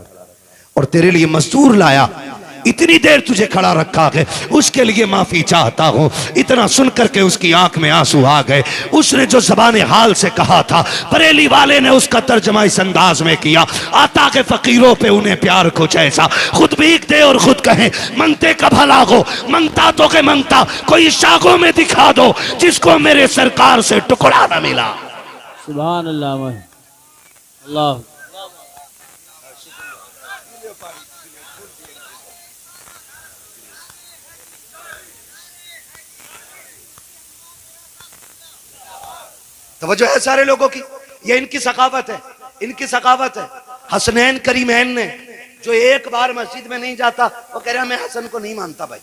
और तेरे लिए मजदूर लाया, इतनी देर तुझे खड़ा रखा है, उसके लिए माफी चाहता हूं। इतना सुनकर के उसकी आंख में आंसू आ गए। उसने जो ज़बान हाल से कहा था, बरेली वाले ने उसका तर्जमा इस अंदाज में किया, आता के फकीरों पे उन्हें प्यार कुछ ऐसा, खुद भीख दे और खुद कहे मंगते का भला हो, मंगता तो के मंगता कोई शाखों में दिखा दो जिसको मेरे सरकार से टुकड़ा न मिला। सुभान अल्लाह, अल्लाह। तवज्जो है सारे लोगों की, ये इनकी सखावत है, इनकी सखावत है। हसनैन करीमैन ने, जो एक बार मस्जिद में नहीं जाता वो कह रहा मैं हसन को नहीं मानता, भाई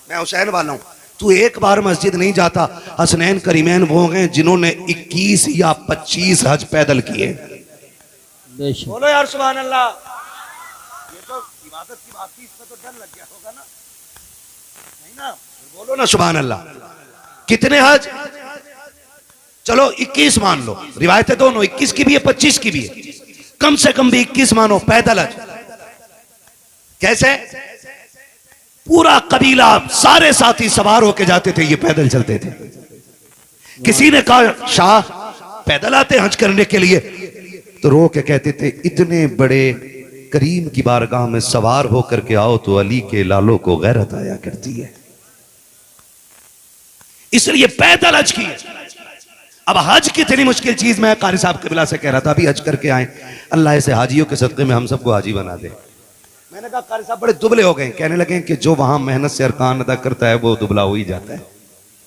मैं हुसैन वाला हूं। तू एक बार मस्जिद नहीं जाता। हसनैन करीमैन वो हैं जिन्होंने 21 या 25 हज पैदल किए। बेशक। बोलो यार सुभान अल्लाह। ये तो इबादत की बात थी, इसमें तो डर लग गया होगा ना, नहीं ना? बोलो ना सुभान अल्लाह। कितने हज? चलो 21 मान लो, रिवायतें दोनों 21 की भी है 25 की भी है, कम से कम भी 21 मानो पैदल हज। कैसे? पूरा कबीला, सारे साथी सवार होके जाते थे, ये पैदल चलते थे। किसी ने कहा शाह पैदल आते हज करने के लिए, तो रो के कहते थे इतने बड़े करीम की बारगाह में सवार होकर के आओ तो अली के लालों को गैरत आया करती है, इसलिए पैदल हज की। अब हज कितनी मुश्किल चीज, मैं कारी साहब क़िबला से कह रहा था अभी हज करके आए, अल्लाह ऐसे हाजियों के सदक़े में हम सबको हाजी बना दे। मैंने कहा कारी साहब बड़े दुबले हो गए। कहने लगे कि जो वहां मेहनत से अरकान अदा करता है वो दुबला हो ही जाता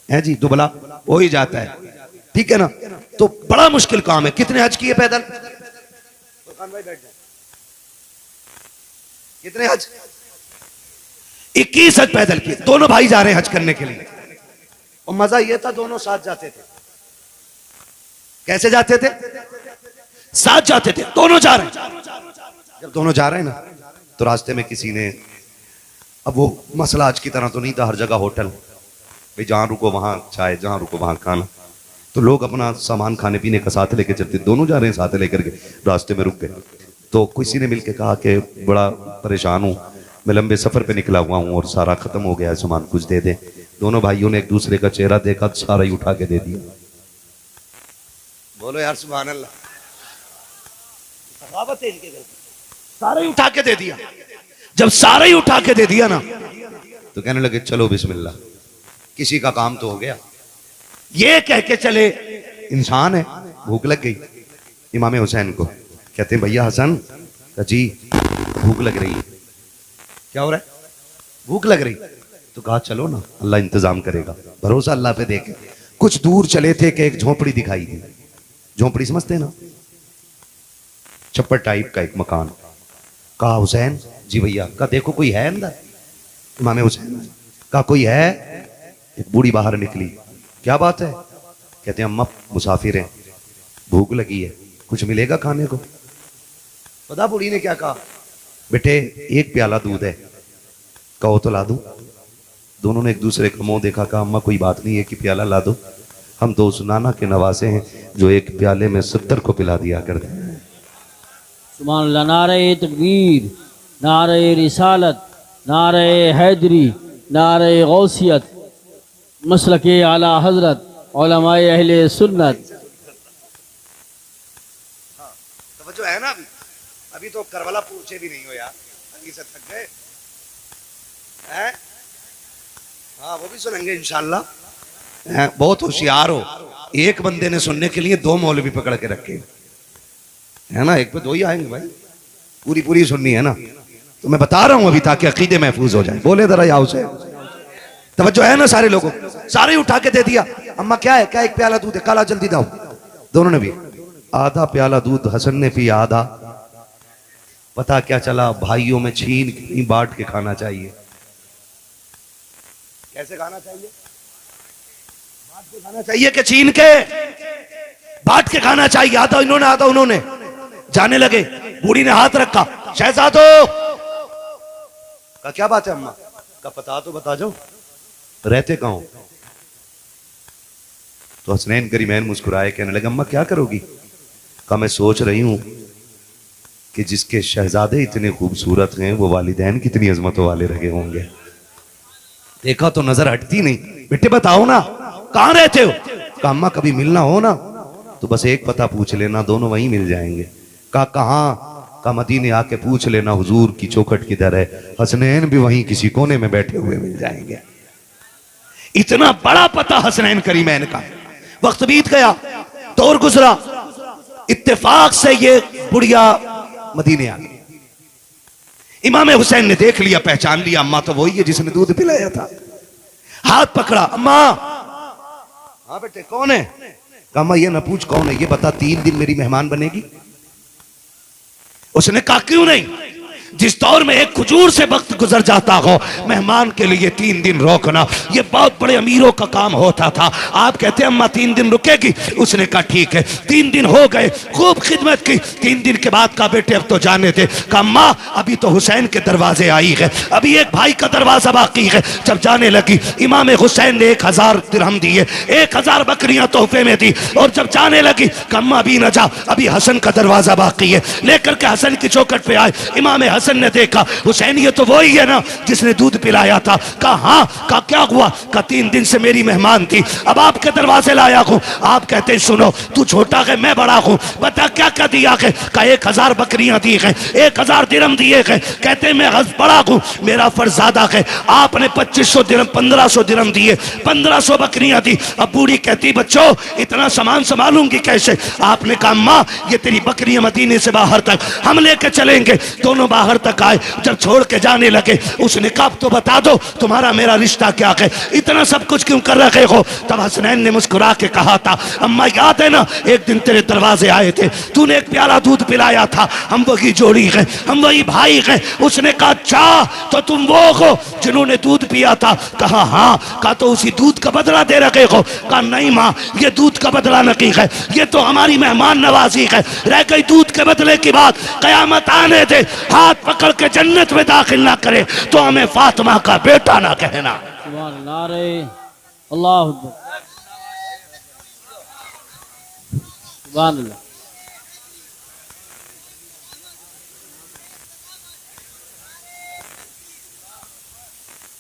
है जी, दुबला हो ही जाता है, ठीक है ना। तो बड़ा मुश्किल काम है। कितने हज किए पैदल? कितने हज? 21 हज पैदल किए। दोनों भाई जा रहे हैं हज करने के लिए, और मजा यह था दोनों साथ जाते थे। कैसे जाते थे? साथ जाते थे, दोनों जा रहे हैं। जब दोनों जा रहे हैं ना, तो रास्ते में किसी ने, अब वो मसला आज की तरह तो नहीं था हर जगह होटल, भाई जहां रुको वहां चाय, जहां रुको वहां खाना, तो लोग अपना सामान खाने पीने का साथ लेके चलते। दोनों जा रहे हैं साथ लेकर के, रास्ते में रुक गए। तो किसी ने मिलके कहा कि बड़ा परेशान हूं, मैं लंबे सफर पे निकला हुआ हूं और सारा खत्म हो गया है सामान, कुछ दे दे। दोनों भाइयों ने एक दूसरे का चेहरा देखा तो सारा ही उठा के दे दिया। बोलो यार सुभान अल्लाह। सखावत है इनके घर, सारा ही उठा के दे दिया। जब सारा ही उठा के दे दिया ना, तो कहने लगे चलो बिस्मिल्लाह, किसी का काम तो हो गया। ये कह के चले, इंसान है, भूख लग गई इमाम हुसैन को। कहते हैं भैया हसन, जी भूख लग रही है। क्या हो रहा है? भूख लग रही। तो कहा चलो ना, अल्लाह इंतजाम करेगा, भरोसा अल्लाह पे देके। कुछ दूर चले थे कि एक झोपड़ी दिखाई दी। झोपड़ी समझते ना, छप्पर टाइप का एक मकान। कहा हुसैन, जी भैया। कहा देखो कोई है अंदर? इमाम हुसैन। कहा कोई है? एक बूढ़ी बाहर निकली। क्या बात है? कहते हैं अम्मा मुसाफिर हैं, भूख लगी है, कुछ मिलेगा खाने को? पता बूढ़ी ने क्या कहा? बेटे एक प्याला दूध है, कहो तो ला दूं। दोनों ने एक दूसरे का मुंह देखा। कहा अम्मा कोई बात नहीं है कि प्याला ला दो, हम तो उस नाना के नवासे हैं जो एक प्याले में 70 को पिला दिया करते हैं। सुभान अल्लाह। नारे तकबीर, नारे रिसालत, नारे हैदरी, नारे गौसियत, मसलके आला हजरत, उलमाए अहले सुन्नत। तवज्जो है ना? अभी अभी तो करबला पूछे भी नहीं हो यार, अभी से थक गए हैं। हाँ वो भी सुनेंगे इंशाल्लाह। बहुत होशियार हो, एक बंदे ने सुनने के लिए दो मौलवी पकड़ के रखे है ना, एक पे दो ही आएंगे भाई, पूरी पूरी सुननी है ना। तो मैं बता रहा हूं अभी ताकि अकीदे महफूज हो जाए। बोले जरा याओ से तवज्जो है ना सारे लोगों, सारे उठा के दे दिया। अम्मा क्या है? क्या? एक प्याला दूध है, काला जल्दी दाओ। दोनों ने भी आधा प्याला दूध, हसन ने पिया आधा। पता क्या चला, भाइयों में छीन कितनी बांट के खाना चाहिए। कैसे खाना चाहिए? बांट के खाना चाहिए कि छीन के? बांट के खाना चाहिए। आधा इन्होंने आधा उन्होंने। जाने लगे, बूढ़ी ने हाथ रखा, शहजादो का क्या बात है? अम्मा का पता तो बता जाओ, रहते कहां हो? तो हसनैन करीमैन मुस्कुराए, कहने लगे अम्मा क्या करोगी? कहा मैं सोच रही हूं कि जिसके शहजादे इतने खूबसूरत हैं वो वालिदैन कितनी अजमतों वाले रहे होंगे। देखा तो नजर हटती नहीं। बेटे बताओ ना कहां रहते हो? कहा अम्मा कभी मिलना हो ना तो बस एक पता पूछ लेना, दोनों वहीं मिल जाएंगे। कहा कहां? का मदीने आके पूछ लेना हुजूर की चौखट किधर है, हसनैन भी वहीं किसी कोने में बैठे हुए मिल जाएंगे। इतना बड़ा पता हसनैन करीमैन का। वक्त बीत गया, दौर गुजरा, इत्तेफाक से ये बुढ़िया मदीने आ गई। इमाम हुसैन ने देख लिया, पहचान लिया, अम्मा तो वही है जिसने दूध पिलाया था। हाथ पकड़ा, अम्मा। हाँ बेटे कौन है? कहा अम्मा ये ना पूछ कौन है, ये बता 3 दिन मेरी मेहमान बनेगी। उसने कहा क्यों नहीं? जिस दौर में एक खजूर से वक्त गुजर जाता हो, मेहमान के लिए 3 दिन रोकना ये बहुत बड़े अमीरों का काम होता था। आप कहते हैं अम्मा 3 दिन रुकेगी? उसने कहा ठीक है। 3 दिन हो गए, खूब खिदमत की। 3 दिन के बाद कहा बेटे अब तो जाने थे। कहा अम्मा अभी तो हुसैन के दरवाजे आई है, अभी एक भाई का दरवाजा बाकी है। जब जाने लगी, इमाम हुसैन ने 1000 दिरहम दिए, 1000 बकरियां तोहफे में दी। और जब जाने लगी, कहा अम्मा अभी न जा, अभी हसन का दरवाजा बाकी है। लेकर के हसन की चौखट पे आए। इमाम हसन ने देखा, हुसैन ये तो वही है ना जिसने दूध पिलाया था। कहा हाँ। कहा क्या हुआ? कहा 3 दिन से मेरी मेहमान थी, अब आपके दरवाजे लाया हूं। आप कहते हैं सुनो तू छोटा है मैं बड़ा हूं, बता क्या क्या दिया है? कहा 1000 बकरियां दी है, 1000 दिरहम दिए हैं। कहते मैं बड़ा हूं, मेरा फर्ज ज्यादा है। आपने 2500 दिरहम 1500 दिरहम दिए, 1500 बकरियां दी। अब बूढ़ी कहती बच्चों इतना सामान संभालूंगी कैसे? आपने कहा अम्मा ये तेरी बकरियां मदीने से बाहर तक हम लेके चलेंगे। दोनों बाहर तक आए। जब छोड़ के जाने लगे, उसने कहा तो बता दो तुम्हारा मेरा रिश्ता क्या है, इतना सब कुछ क्यों कर रहे हो? तब हसनैन ने मुस्कुरा के कहा था अम्मा याद है ना एक दिन तेरे दरवाजे आए थे, तूने एक प्याला दूध पिलाया था, हम वही जोड़ी हैं, हम वही भाई हैं। उसने कहा अच्छा तो तुम वो हो जिन्होंने दूध पिया था? कहा हाँ। कहा तो उसी दूध का बदला दे रखे हो? कहा नहीं माँ ये दूध का बदला नहीं है, ये तो हमारी मेहमान नवाजी है। रह गई दूध के बदले की बात, कयामत आने दे, हाथ पकड़ के जन्नत में दाखिल ना करे तो हमें फातिमा का बेटा ना कहना। नारे अल्लाह सुभान अल्लाह।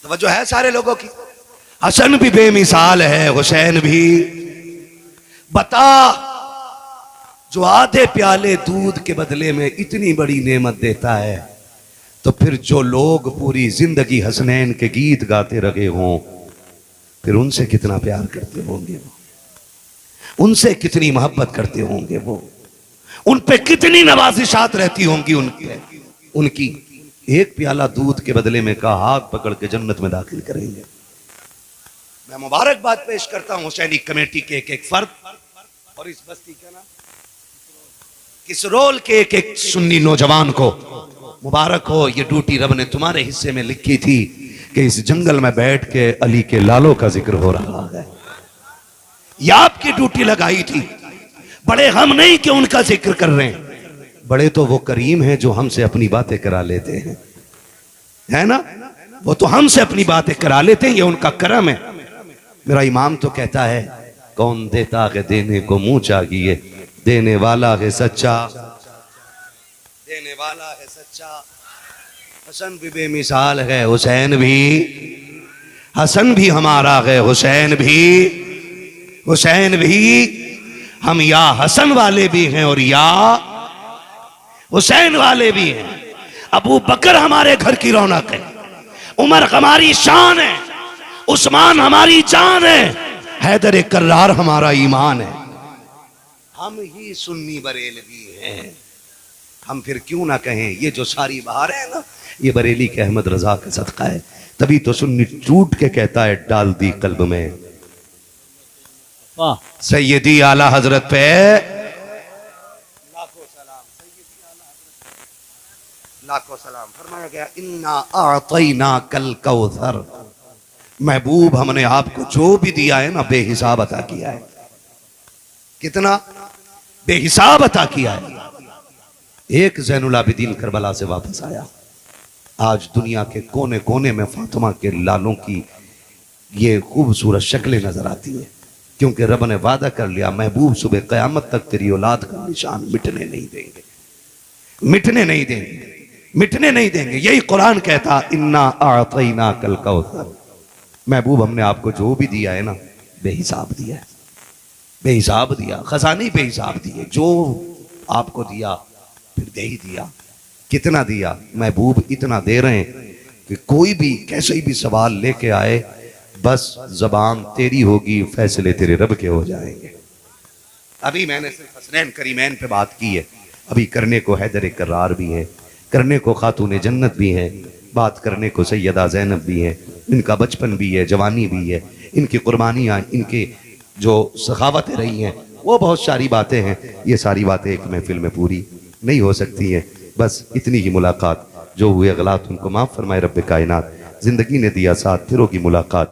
तवज्जो है सारे लोगों की। हसन भी बेमिसाल है, हुसैन भी। बता जो आधे प्याले दूध के बदले में इतनी बड़ी नेमत देता है, तो फिर जो लोग पूरी जिंदगी हसनैन के गीत गाते रहे हों, फिर उनसे कितना प्यार करते होंगे वो, उनसे कितनी मोहब्बत करते होंगे वो, उन पे कितनी नवाजिशात रहती होंगी उनकी। एक प्याला दूध के बदले में कहा हाथ पकड़ के जन्नत में दाखिल करेंगे। मैं मुबारकबाद पेश करता हूं हुसैनी कमेटी के एक फर्द और इस बस्ती का नाम किसरोल के एक सुन्नी नौजवान को। मुबारक हो, ये ड्यूटी रब ने तुम्हारे हिस्से में लिखी थी कि इस जंगल में बैठ के अली के लालों का जिक्र हो रहा है। यह आपकी ड्यूटी लगाई थी। बड़े हम नहीं कि उनका जिक्र कर रहे हैं, बड़े तो वो करीम हैं जो हमसे अपनी बातें करा लेते हैं, है ना? वो तो हमसे अपनी बातें करा लेते हैं, ये उनका करम है। मेरा इमाम तो कहता है कौन देता है देने को मुंह चाहिए, देने वाला है सच्चा, देने वाला है सच्चा। हसन भी बेमिसाल है, हुसैन भी, हसन भी हमारा है, हुसैन भी, हुसैन भी। हम या हसन वाले भी हैं और या हुसैन वाले भी हैं, अबू बकर हमारे घर की रौनक है, उमर हमारी शान है, उस्मान हमारी जान है, हैदर कर्रार हमारा ईमान है। हम ही सुन्नी बरेलवी हैं। हम फिर क्यों ना कहें ये जो सारी बहार है ना, ये बरेली के अहमद रजा का सदका है। तभी तो सुन्नी टूट के कहता है डाल दी कल्ब में वाह सैयदी आला हजरत पे लाखों सलाम। फरमाया गया इन्ना आतैना कल कौसर, महबूब हमने आपको जो भी दिया है ना बेहिसाब अता किया है। कितना बेहिसाब अता किया है। एक ज़ैनुल आबिदीन करबला से वापस आया, आज दुनिया के कोने कोने में फातिमा के लालों की ये खूबसूरत शक्लें नजर आती है, क्योंकि रब ने वादा कर लिया महबूब सुबह क़यामत तक तेरी औलाद का निशान मिटने नहीं देंगे, मिटने नहीं देंगे, मिटने नहीं देंगे। यही कुरान कहता इन्ना आतैना कल कौसर, महबूब हमने आपको जो भी दिया है ना बेहिसाब दिया है, बेहिसाब दिया, खजाने बेहिसाब दिए, जो आपको दिया फिर दे ही दिया। कितना दिया महबूब, इतना दे रहे हैं कि कोई भी कैसे भी सवाल लेके आए बस जबान तेरी होगी, फैसले तेरे रब के हो जाएंगे। अभी मैंने सिर्फ हसनैन करीमैन पे बात की है, अभी करने को हैदर कर्रार भी है, करने को खातून जन्नत भी है, बात करने को सैयदा ज़ैनब भी है, इनका बचपन भी है, जवानी भी है, इनकी कुर्बानियाँ, इनके जो सखावतें रही हैं, वो बहुत सारी बातें हैं। ये सारी बातें एक महफिल में पूरी नहीं हो सकती हैं। बस इतनी ही मुलाकात, जो हुए गलत उनको माफ़ फरमाए रब कायनात। ज़िंदगी ने दिया साथ, फिर होगी मुलाकात।